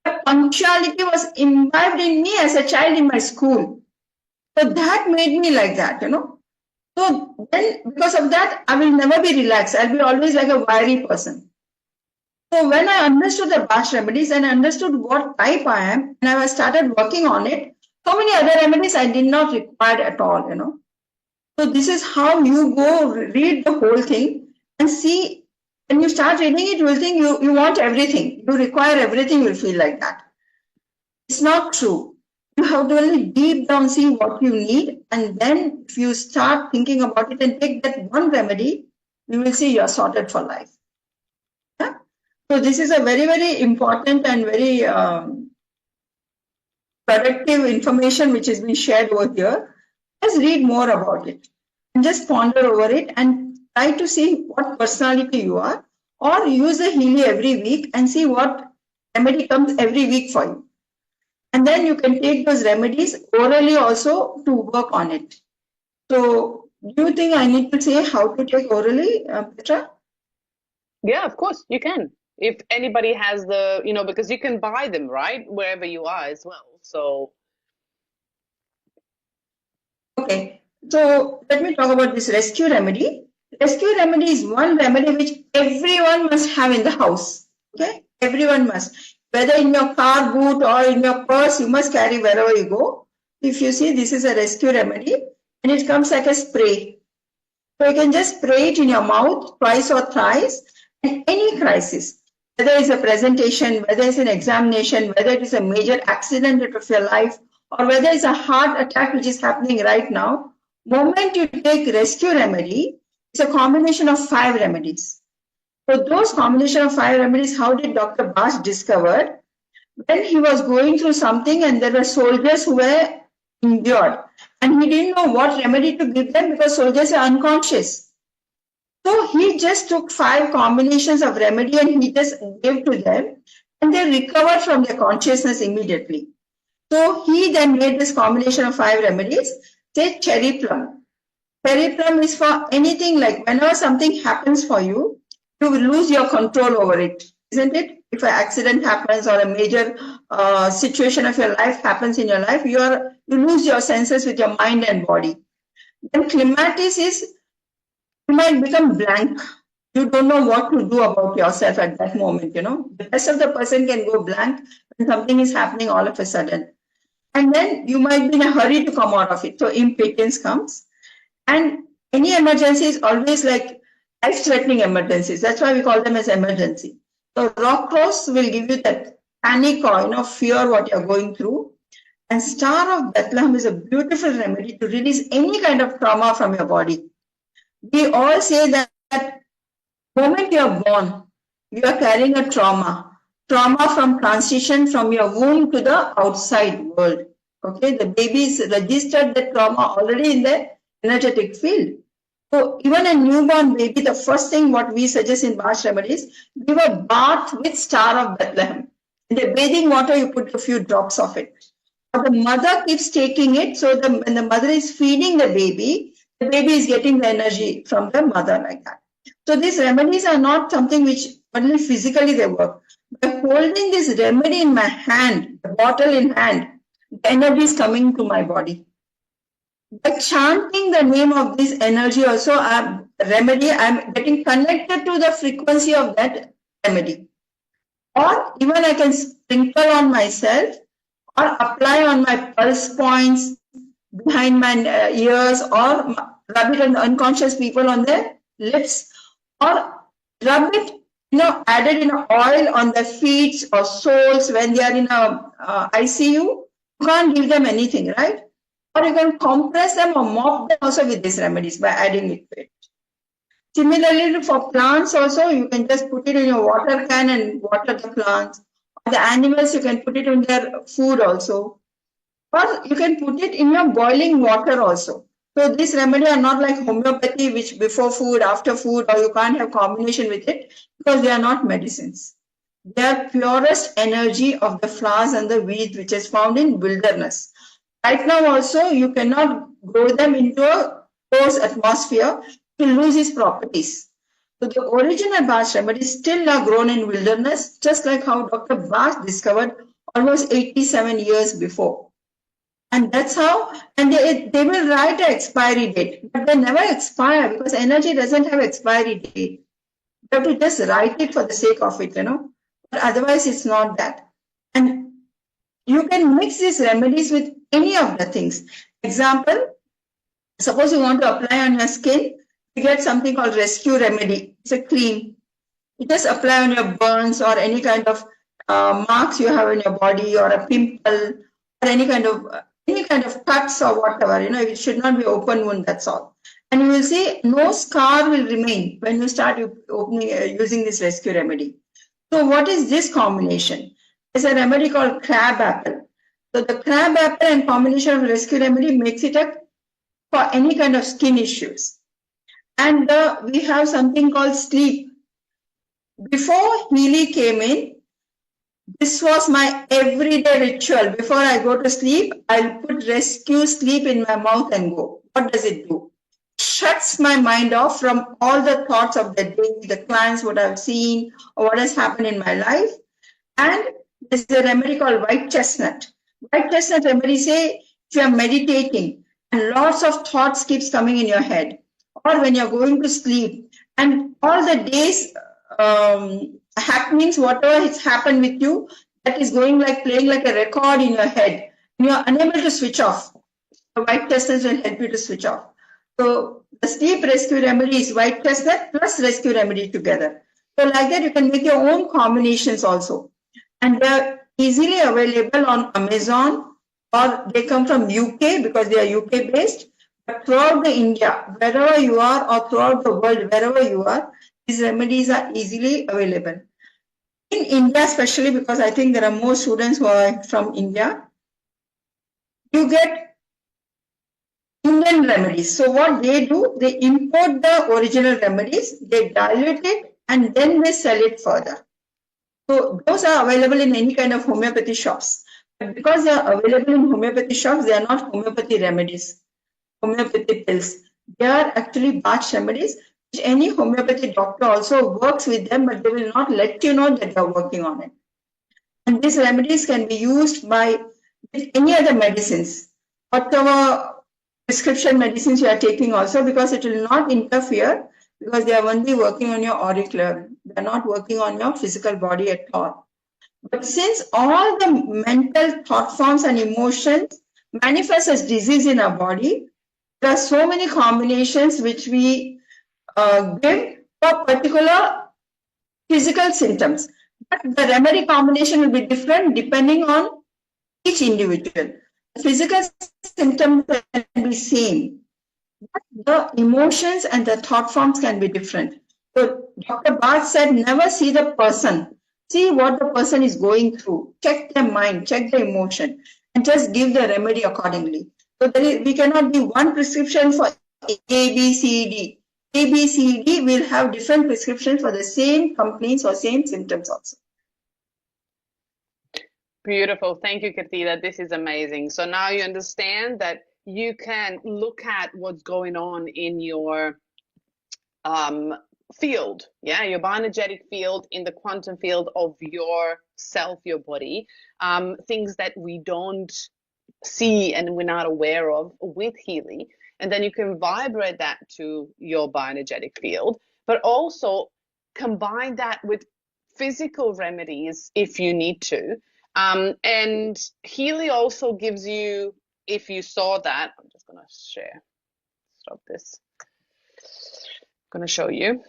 Speaker 2: But punctuality was imbibed in me as a child in my school. So that made me like that, So then, because of that, I will never be relaxed. I'll be always like a wiry person. So when I understood the Bach remedies and understood what type I am, and I started working on it, so many other remedies I did not require at all, So this is how you go read the whole thing and see. When you start reading it, you will think you want everything. You require everything, you will feel like that. It's not true. You have to really deep down see what you need, and then if you start thinking about it and take that one remedy, you will see you're sorted for life. Yeah? So this is a very important and very productive information which has been shared over here. Just read more about it and just ponder over it and try to see what personality you are, or use the Healy every week and see what remedy comes every week for you. And then you can take those remedies orally also to work on it. So do you think I need to say how to take orally, Petra?
Speaker 1: Yeah, of course, you can. If anybody has the, because you can buy them, right? Wherever you are as well. So.
Speaker 2: Okay. So let me talk about this rescue remedy. Rescue remedy is one remedy which everyone must have in the house. Okay, everyone must. Whether in your car boot or in your purse, you must carry wherever you go. If you see, this is a rescue remedy, and it comes like a spray. So you can just spray it in your mouth twice or thrice, and any crisis, whether it's a presentation, whether it's an examination, whether it is a major accident of your life, or whether it's a heart attack which is happening right now, moment you take rescue remedy, it's a combination of 5 remedies. So those combination of 5 remedies, how did Dr. Bach discover? When he was going through something and there were soldiers who were injured, and he didn't know what remedy to give them because soldiers are unconscious. So he just took 5 combinations of remedy and he just gave to them, and they recovered from their consciousness immediately. So he then made this combination of 5 remedies. Say cherry plum. Cherry plum is for anything, like whenever something happens for you, you will lose your control over it, isn't it? If an accident happens or a major situation of your life happens in your life, you lose your senses with your mind and body. Then clematis is, you might become blank. You don't know what to do about yourself at that moment, you know. The rest of the person can go blank when something is happening all of a sudden. And then you might be in a hurry to come out of it. So impatience comes. And any emergency is always like life-threatening emergencies. That's why we call them as emergency. So rock cross will give you that panic or fear what you're going through. And Star of Bethlehem is a beautiful remedy to release any kind of trauma from your body. We all say that the moment you are born, you are carrying a trauma from transition from your womb to the outside world. Okay, the baby is registered the trauma already in the energetic field. So even a newborn baby, the first thing what we suggest in Bach remedies, give a bath with Star of Bethlehem. In the bathing water, you put a few drops of it. But the mother keeps taking it, so when the mother is feeding the baby is getting the energy from the mother like that. So these remedies are not something which only physically they work. By holding this remedy in my hand, the bottle in hand, the energy is coming to my body. By chanting the name of this energy also, remedy, I'm getting connected to the frequency of that remedy. Or even I can sprinkle on myself or apply on my pulse points, behind my ears, or rub it on the unconscious people on their lips, or rub it, add it in oil on their feet or soles when they are in a ICU. You can't give them anything, right? Or you can compress them or mop them also with these remedies by adding it to it. Similarly, for plants also, you can just put it in your water can and water the plants. Or the animals, you can put it in their food also. Or you can put it in your boiling water also. So these remedies are not like homeopathy, which before food, after food, or you can't have combination with it, because they are not medicines. They are purest energy of the flowers and the weeds, which is found in wilderness. Right now also, you cannot grow them into a closed atmosphere to lose its properties. So the original Bach remedies still are grown in wilderness, just like how Dr. Bach discovered almost 87 years before. And that's how, and they will write an expiry date, but they never expire because energy doesn't have expiry date. You have to just write it for the sake of it, but otherwise it's not that. And you can mix these remedies with any of the things. Example, suppose you want to apply on your skin, you get something called rescue remedy. It's a cream. You just apply on your burns or any kind of marks you have in your body, or a pimple, or any kind of cuts or whatever. It should not be open wound. That's all. And you will see no scar will remain when you start using this rescue remedy. So what is this combination? There's a remedy called crab apple. So the crab apple and combination of rescue remedy makes it for any kind of skin issues. And we have something called sleep. Before Healy came in, this was my everyday ritual. Before I go to sleep, I'll put rescue sleep in my mouth and go. What does it do? Shuts my mind off from all the thoughts of the day, the clients, what I've seen, or what has happened in my life. And there's a remedy called white chestnut. White chestnut remedy say, if you are meditating and lots of thoughts keeps coming in your head, or when you're going to sleep, and all the days happenings, whatever has happened with you, that is going like playing like a record in your head. And you're unable to switch off. The white chestnuts will help you to switch off. So the sleep rescue remedy is white chestnut plus rescue remedy together. So like that, you can make your own combinations also. And they're easily available on Amazon, or they come from UK because they are UK based. But throughout the India, wherever you are, or throughout the world, wherever you are, these remedies are easily available. In India, especially because I think there are more students who are from India, you get Indian remedies. So what they do, they import the original remedies, they dilute it, and then they sell it further. So those are available in any kind of homeopathy shops. But because they are available in homeopathy shops, they are not homeopathy remedies, homeopathy pills. They are actually Bach remedies, which any homeopathy doctor also works with them, but they will not let you know that they are working on it. And these remedies can be used by with any other medicines, whatever prescription medicines you are taking also, because it will not interfere, because they are only working on your auric level. They are not working on your physical body at all. But since all the mental thought forms and emotions manifest as disease in our body, there are so many combinations which we give for particular physical symptoms. But the remedy combination will be different depending on each individual. The physical symptoms can be same, but the emotions and the thought forms can be different. So Dr. Bhatt said, never see the person. See what the person is going through. Check their mind, check the emotion, and just give the remedy accordingly. So we cannot give one prescription for A, B, C, D. A, B, C, D will have different prescriptions for the same complaints or same symptoms also.
Speaker 1: Beautiful. Thank you, Katida. This is amazing. So now you understand that you can look at what's going on in your field, yeah, your bioenergetic field, in the quantum field of yourself, your body, things that we don't see and we're not aware of with Healy. And then you can vibrate that to your bioenergetic field, but also combine that with physical remedies if you need to. And Healy also gives you, if you saw that, I'm just going to share, stop this. I'm going to show you.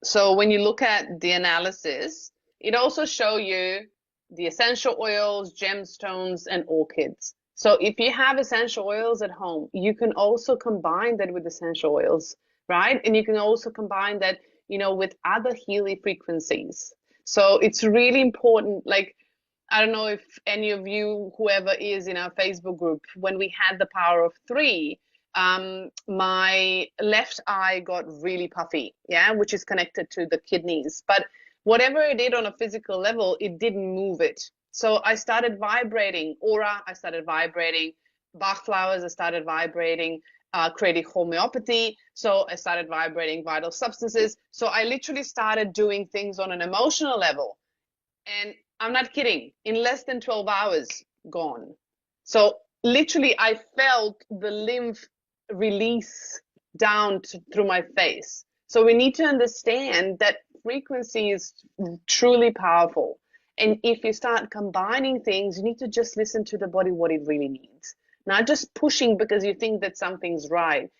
Speaker 1: So when you look at the analysis, it also shows you the essential oils, gemstones, and orchids. So if you have essential oils at home, you can also combine that with essential oils, right? And you can also combine that, you know, with other Healy frequencies. So it's really important. Like, I don't know if any of you, whoever is in our Facebook group, when we had the power of 3, my left eye got really puffy, yeah, which is connected to the kidneys. But whatever it did on a physical level, it didn't move it. So I started vibrating aura, I started vibrating Bach flowers, I started vibrating creating homeopathy. So I started vibrating vital substances. So I literally started doing things on an emotional level. And I'm not kidding, in less than 12 hours, gone. So literally I felt the lymph release down through my face. So we need to understand that frequency is truly powerful. And if you start combining things, you need to just listen to the body, what it really needs. Not just pushing because you think that something's right.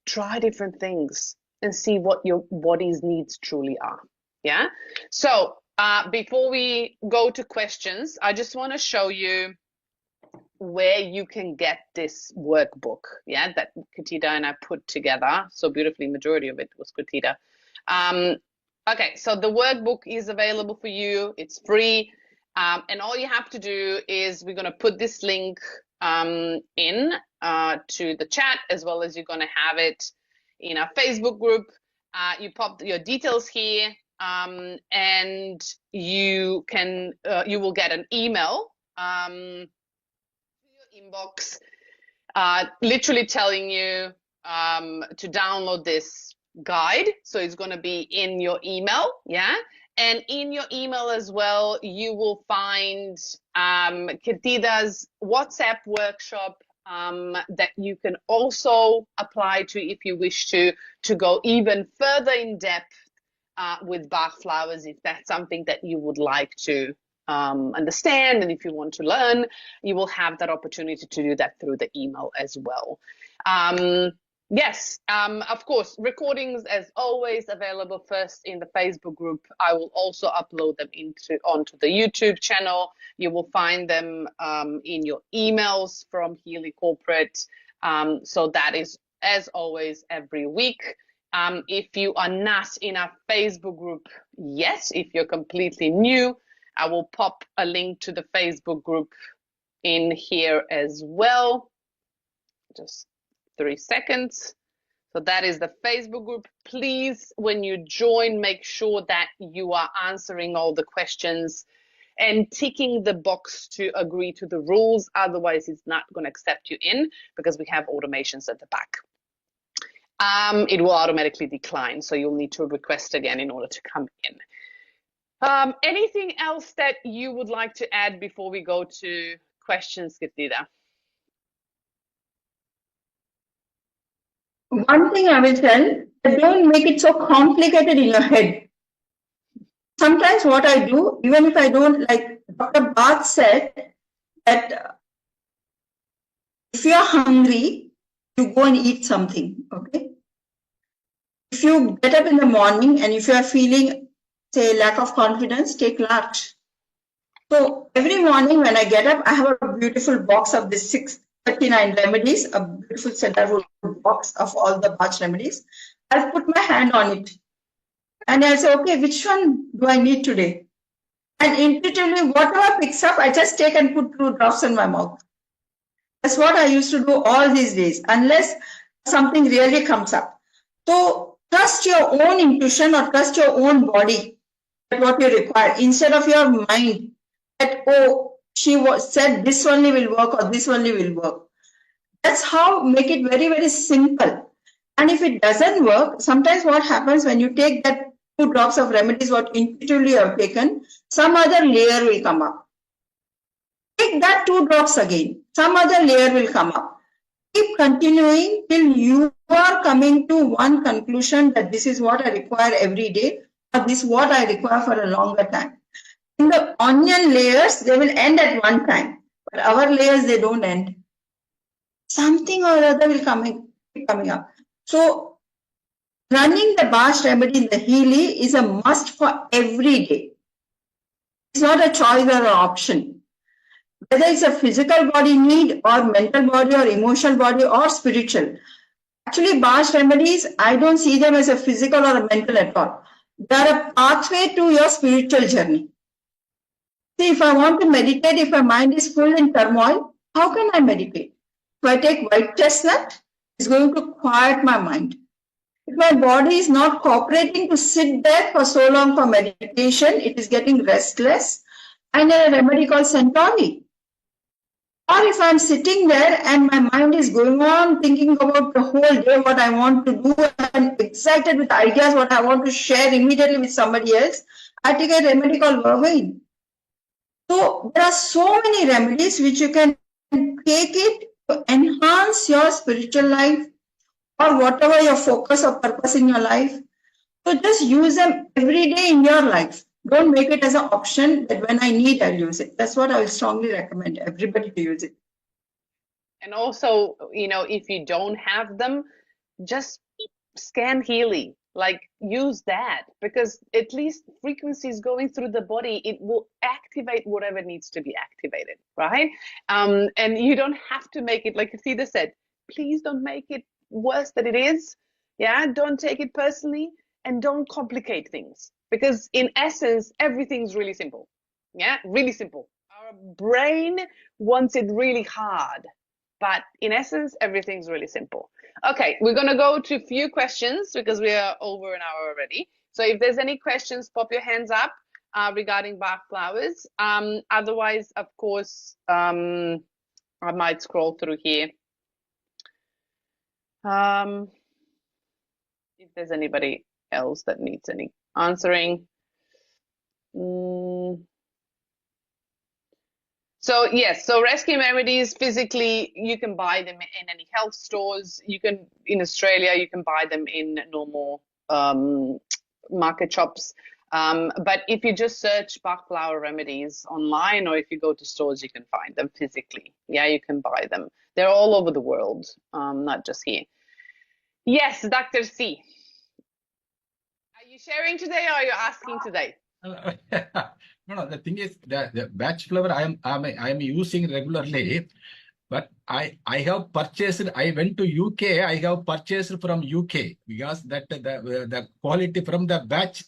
Speaker 1: Try different things and see what your body's needs truly are. Yeah. So before we go to questions, I just want to show you where you can get this workbook, yeah, that Katida and I put together so beautifully. Majority of it was Katida. Okay, so the workbook is available for you. It's free, and all you have to do is we're going to put this link in to the chat, as well as you're going to have it in our Facebook group. You pop your details here, and you can you will get an email inbox, literally telling you to download this guide. So it's going to be in your email, yeah. And in your email as well, you will find Katida's WhatsApp workshop that you can also apply to if you wish to go even further in depth with Bach flowers, if that's something that you would like to understand, and if you want to learn, you will have that opportunity to do that through the email as well. Yes, of course, recordings as always available first in the Facebook group. I will also upload them onto the YouTube channel. You will find them in your emails from Healy Corporate. So that is, as always, every week. If you are not in our Facebook group yet, if you're completely new, I will pop a link to the Facebook group in here as well. Just 3 seconds. So that is the Facebook group. Please, when you join, make sure that you are answering all the questions and ticking the box to agree to the rules. Otherwise, it's not going to accept you in because we have automations at the back. It will automatically decline, so you'll need to request again in order to come in. Anything else that you would like to add before we go to questions, Girdida?
Speaker 2: One thing I will tell, don't make it so complicated in your head. Sometimes what I do, even if I don't, like Dr. Bach said, that if you're hungry, you go and eat something, okay? If you get up in the morning and if you are feeling, say, lack of confidence, take lunch. So every morning when I get up, I have a beautiful box of the 639 remedies, a beautiful centerfold box of all the Bach remedies. I'll put my hand on it. And I'll say, okay, which one do I need today? And intuitively, whatever picks up, I just take and put 2 drops in my mouth. That's what I used to do all these days, unless something really comes up. So trust your own intuition or trust your own body at what you require, instead of your mind that, oh, she said this only will work or this only will work. That's how make it very, very simple. And if it doesn't work, sometimes what happens when you take that 2 drops of remedies, what intuitively you have taken, some other layer will come up. Take that 2 drops again, some other layer will come up. Keep continuing till you are coming to one conclusion that this is what I require every day, or this is what I require for a longer time. In the onion layers, they will end at one time, but our layers, they don't end. Something or other will keep coming up. So running the Bach remedy in the Healy is a must for every day. It's not a choice or an option. Whether it's a physical body need or mental body or emotional body or spiritual. Actually, Bach remedies, I don't see them as a physical or a mental at all. They are a pathway to your spiritual journey. See, if I want to meditate, if my mind is full in turmoil, how can I meditate? If I take white chestnut, it's going to quiet my mind. If my body is not cooperating to sit there for so long for meditation, it is getting restless. I need a remedy called Centauri. Or if I'm sitting there and my mind is going on thinking about the whole day, what I want to do, and excited with ideas, what I want to share immediately with somebody else, I take a remedy called wellbeing. So there are so many remedies which you can take it to enhance your spiritual life or whatever your focus or purpose in your life. So just use them every day in your life. Don't make it as an option that when I need, I'll use it. That's what I will strongly recommend everybody to use it.
Speaker 1: And also, you know, if you don't have them, just scan Healy, like use that, because at least frequencies going through the body, it will activate whatever needs to be activated, right? And you don't have to make it, like Sita said, please don't make it worse than it is. Yeah, don't take it personally and don't complicate things, because in essence, everything's really simple. Yeah, really simple. Our brain wants it really hard, but in essence, everything's really simple. Okay, we're going to go to a few questions because we are over an hour already. So if there's any questions, pop your hands up regarding Bach flowers. Otherwise, of course, I might scroll through here. If there's anybody else that needs any answering. So yes, so rescue remedies physically you can buy them in any health stores. You can in Australia you can buy them in normal market shops. But if you just search Bach flower remedies online, or if you go to stores, you can find them physically. Yeah, you can buy them. They're all over the world, not just here. Yes, Dr. C. Are you sharing today or are you asking today?
Speaker 3: No, the thing is the batch flower I am using regularly, but I have purchased. I went to UK. I have purchased from UK because that the quality from the batch,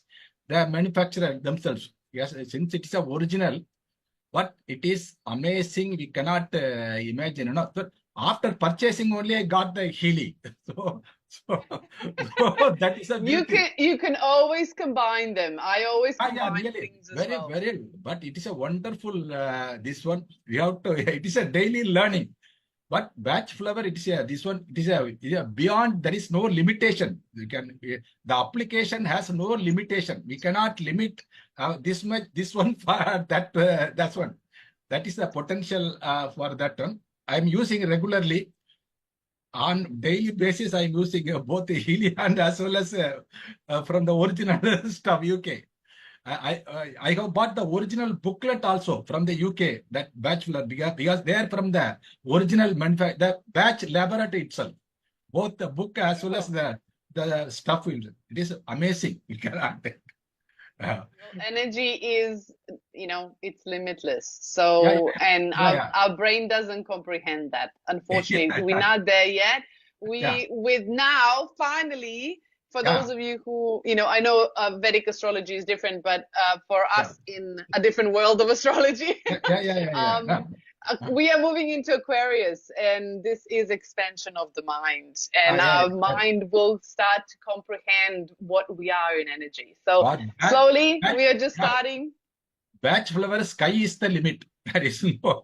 Speaker 3: the manufacturer themselves. Yes, since it is a original, but it is amazing. We cannot imagine. But after purchasing only, I got the Healy. So that is a beauty.
Speaker 1: You can always combine them. I always combine
Speaker 3: really,
Speaker 1: things as well.
Speaker 3: very. But it is a wonderful. This one we have to. It is a daily learning. But batch flower, it is a this one. It is a beyond. There is no limitation. You can the application has no limitation. We cannot limit this much. This one for that. That's one. That is the potential for that one. I am using regularly. On daily basis, I'm using both the Healy and as well as from the original stuff UK. I have bought the original booklet also from the UK, that batch flower, because they are from the original the batch laboratory itself. Both the book as well as the stuff. It is amazing. You cannot.
Speaker 1: Energy is, it's limitless. So, and our brain doesn't comprehend that. Unfortunately, we're not there yet. With now, finally, for those of you who, I know Vedic astrology is different, but for us in a different world of astrology, we are moving into Aquarius, and this is expansion of the mind, and our mind will start to comprehend what we are in energy. So slowly, we are just starting.
Speaker 3: Batch flower, sky is the limit. There is no.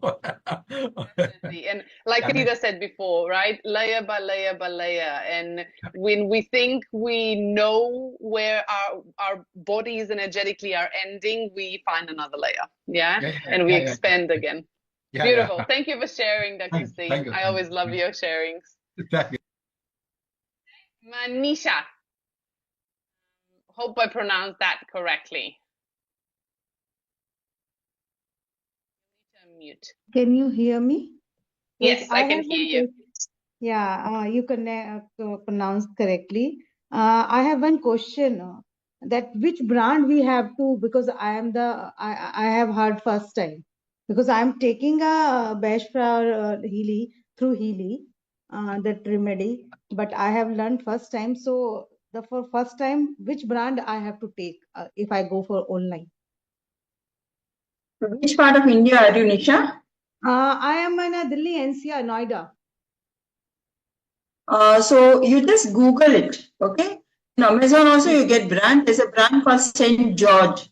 Speaker 1: And like Rita said before, right? Layer by layer by layer. And when we think we know where our bodies energetically are ending, we find another layer. And we expand again. Beautiful. Thank you for sharing, Dr. C. I always love your sharings.
Speaker 3: Thank you.
Speaker 1: Manisha. Hope I pronounced that correctly. Mute.
Speaker 4: Can you hear me?
Speaker 1: Yes, I can hear you.
Speaker 4: Yeah, you can pronounce correctly. I have one question. That which brand we have to, because I have heard first time. Because I'm taking a bash flower Healy through Healy, that remedy, but I have learned first time. So for first time, which brand I have to take if I go for online?
Speaker 2: Which part of India are you, Nisha?
Speaker 4: I am in Delhi, NCR, Noida.
Speaker 2: So you just Google it, okay? In Amazon also you get brand. There's a brand called St. George,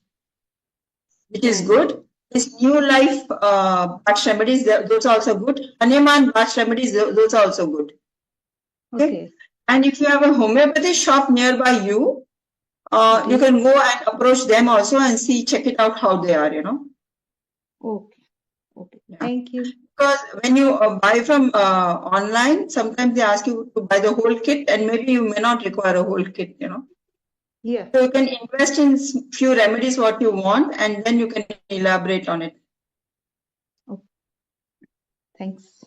Speaker 2: which is good. This New Life Bach remedies, those are also good. Hanuman Bach remedies, those are also good. Okay. And if you have a homeopathy shop nearby you, you can go and approach them also and check it out how they are,
Speaker 4: Okay. Thank you.
Speaker 2: Because when you buy from online, sometimes they ask you to buy the whole kit, and maybe you may not require a whole kit,
Speaker 4: Yeah.
Speaker 2: So you can invest in few remedies what you want, and then you can elaborate on it.
Speaker 4: Okay. Thanks.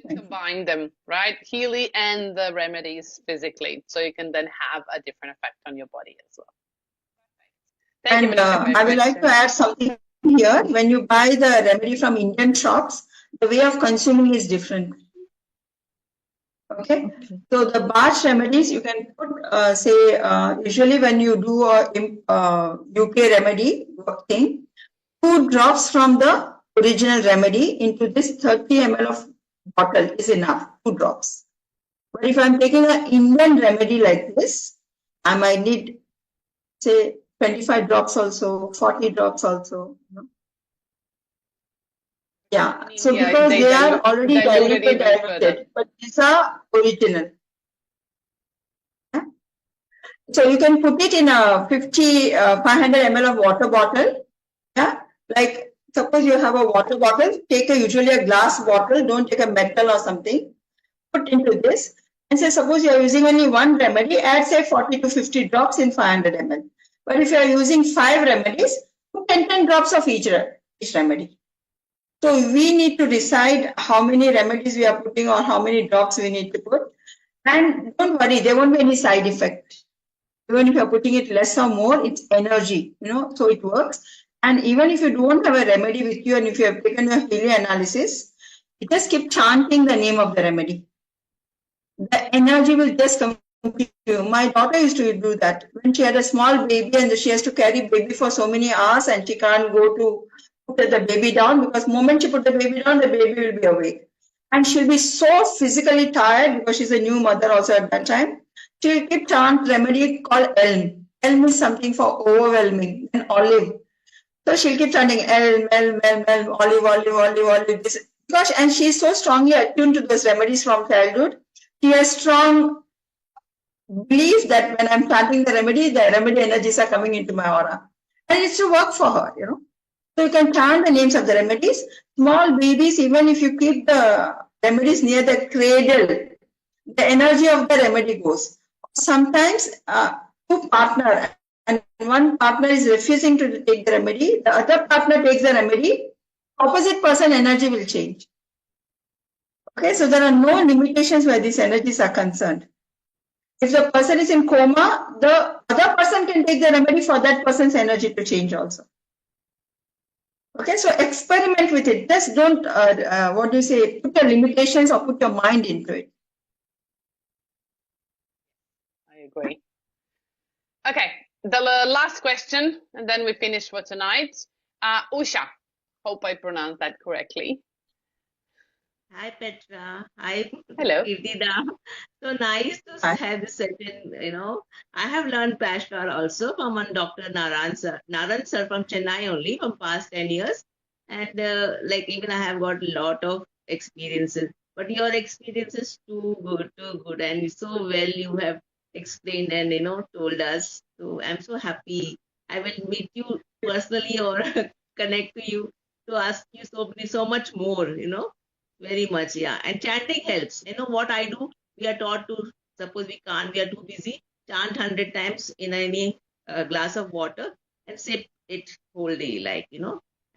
Speaker 1: Combine them, right? Healy and the remedies physically, so you can then have a different effect on your body as well. Thank you, Manisha,
Speaker 2: I would like to add something here. When you buy the remedy from Indian shops, the way of consuming is different. Okay. So the Bach remedies, you can put, usually when you do a UK remedy thing, 2 drops from the original remedy into this 30 ml of bottle is enough, 2 drops. But if I'm taking an Indian remedy like this, I might need, say, 25 drops also, 40 drops also. Yeah, so because they are already diluted, but these are original. So you can put it in a 500 ml of water bottle. Yeah, like Suppose you have a water bottle, take usually a glass bottle, don't take a metal or something, put into this, and say suppose you are using only one remedy, add say 40 to 50 drops in 500 ml. But if you are using 5 remedies, put 10 drops of each remedy. So we need to decide how many remedies we are putting or how many drops we need to put. And don't worry, there won't be any side effect. Even if you're putting it less or more, it's energy, so it works. And even if you don't have a remedy with you and if you have taken your Healy analysis, you just keep chanting the name of the remedy. The energy will just come to you. My daughter used to do that. When she had a small baby and she has to carry baby for so many hours and she can't go to put the baby down, because the moment she put the baby down, the baby will be awake. And she'll be so physically tired because she's a new mother also at that time. She'll keep chant remedy called elm. Elm is something for overwhelming, and olive. So she'll keep chanting elm, elm, elm, elm, olive, olive, olive, olive. Gosh, and she's so strongly attuned to those remedies from childhood. She has strong belief that when I'm chanting the remedy energies are coming into my aura. And it's to work for her, So you can chant the names of the remedies. Small babies, even if you keep the remedies near the cradle, the energy of the remedy goes. Sometimes two partner and one partner is refusing to take the remedy, the other partner takes the remedy, opposite person energy will change. Okay, so there are no limitations where these energies are concerned. If the person is in coma, the other person can take the remedy for that person's energy to change also. Okay, so experiment with it. Just don't, put your limitations or put your mind into it.
Speaker 1: I agree. Okay, the last question, and then we finish for tonight. Usha, hope I pronounced that correctly.
Speaker 5: Hi Petra. Hi
Speaker 1: Hello.
Speaker 5: Kirtida. So nice to have this session, I have learned Pashkar also from one Dr. Naran sir from Chennai only from past 10 years. And even I have got a lot of experiences. But your experience is too good. And so well you have explained and, told us. So I'm so happy. I will meet you personally or connect to you to ask you so much more, Very much, yeah. And chanting helps. You know what I do? We are taught to, suppose we are too busy, chant 100 times in any glass of water and sip it whole day,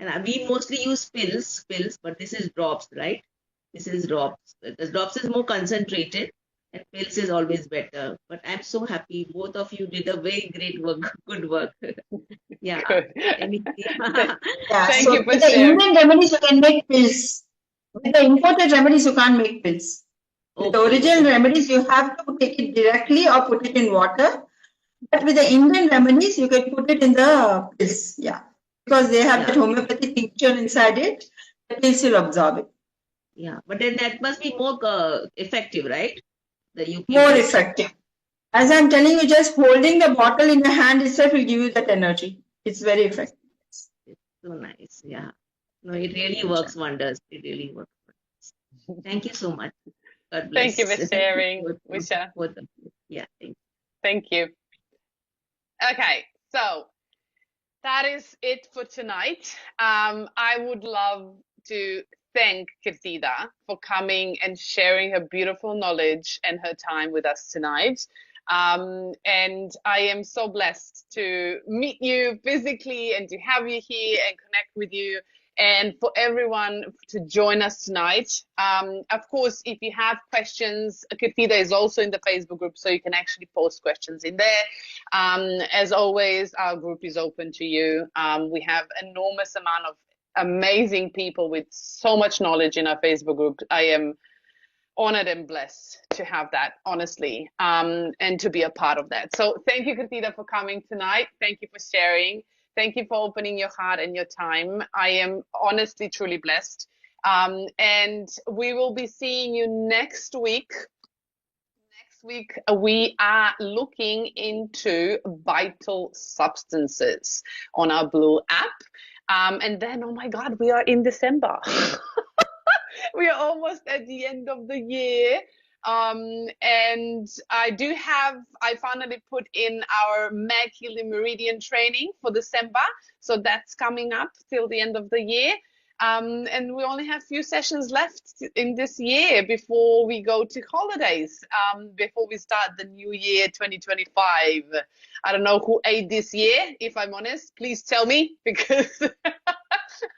Speaker 5: And we mostly use pills, but this is drops, right? This is drops. The drops is more concentrated and pills is always better. But I'm so happy. Both of you did a very great work, good work. Yeah.
Speaker 1: Good.
Speaker 2: Yeah,
Speaker 1: Thank
Speaker 2: so
Speaker 1: you for
Speaker 2: with the
Speaker 1: sharing.
Speaker 2: Indian remedies, you can make pills. With the imported remedies, you can't make pills. With the original remedies, you have to take it directly or put it in water. But with the Indian remedies, you can put it in the pills. Yeah. Because they have that homeopathic tincture inside it, the pills will absorb it.
Speaker 5: Yeah. But then that must be more effective, right?
Speaker 2: More effective. As I'm telling you, just holding the bottle in your hand itself will give you that energy. It's very effective.
Speaker 5: It's so nice. Yeah. No, it really works wonders. It really works wonders. Thank you so much. God bless.
Speaker 1: Thank you for sharing, Usha.
Speaker 5: Yeah, thank you.
Speaker 1: Thank you. Okay, so that is it for tonight. I would love to thank Kirtida for coming and sharing her beautiful knowledge and her time with us tonight. And I am so blessed to meet you physically and to have you here and connect with you, and for everyone to join us tonight. Of course, if you have questions, Kirtida is also in the Facebook group, so you can actually post questions in there. As always, our group is open to you. We have enormous amount of amazing people with so much knowledge in our Facebook group. I am honored and blessed to have that, honestly, and to be a part of that. So thank you, Kirtida, for coming tonight. Thank you for sharing. Thank you for opening your heart and your time. I am honestly, truly blessed. And we will be seeing you next week. Next week, we are looking into vital substances on our Blue app. And then, oh my God, we are in December. We are almost at the end of the year. And I finally put in our Mag Healing Meridian training for December. So that's coming up till the end of the year. And we only have a few sessions left in this year before we go to holidays, before we start the new year 2025. I don't know who ate this year, if I'm honest. Please tell me, because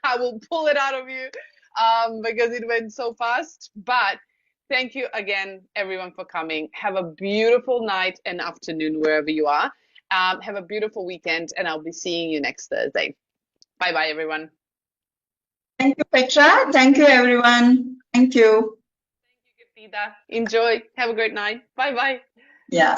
Speaker 1: I will pull it out of you, because it went so fast. But thank you again, everyone, for coming. Have a beautiful night and afternoon wherever you are. Have a beautiful weekend, and I'll be seeing you next Thursday. Bye-bye, everyone.
Speaker 2: Thank you, Petra. Thank you, everyone. Thank you.
Speaker 1: Thank you, Geetha. Enjoy. Have a great night. Bye-bye.
Speaker 2: Yeah.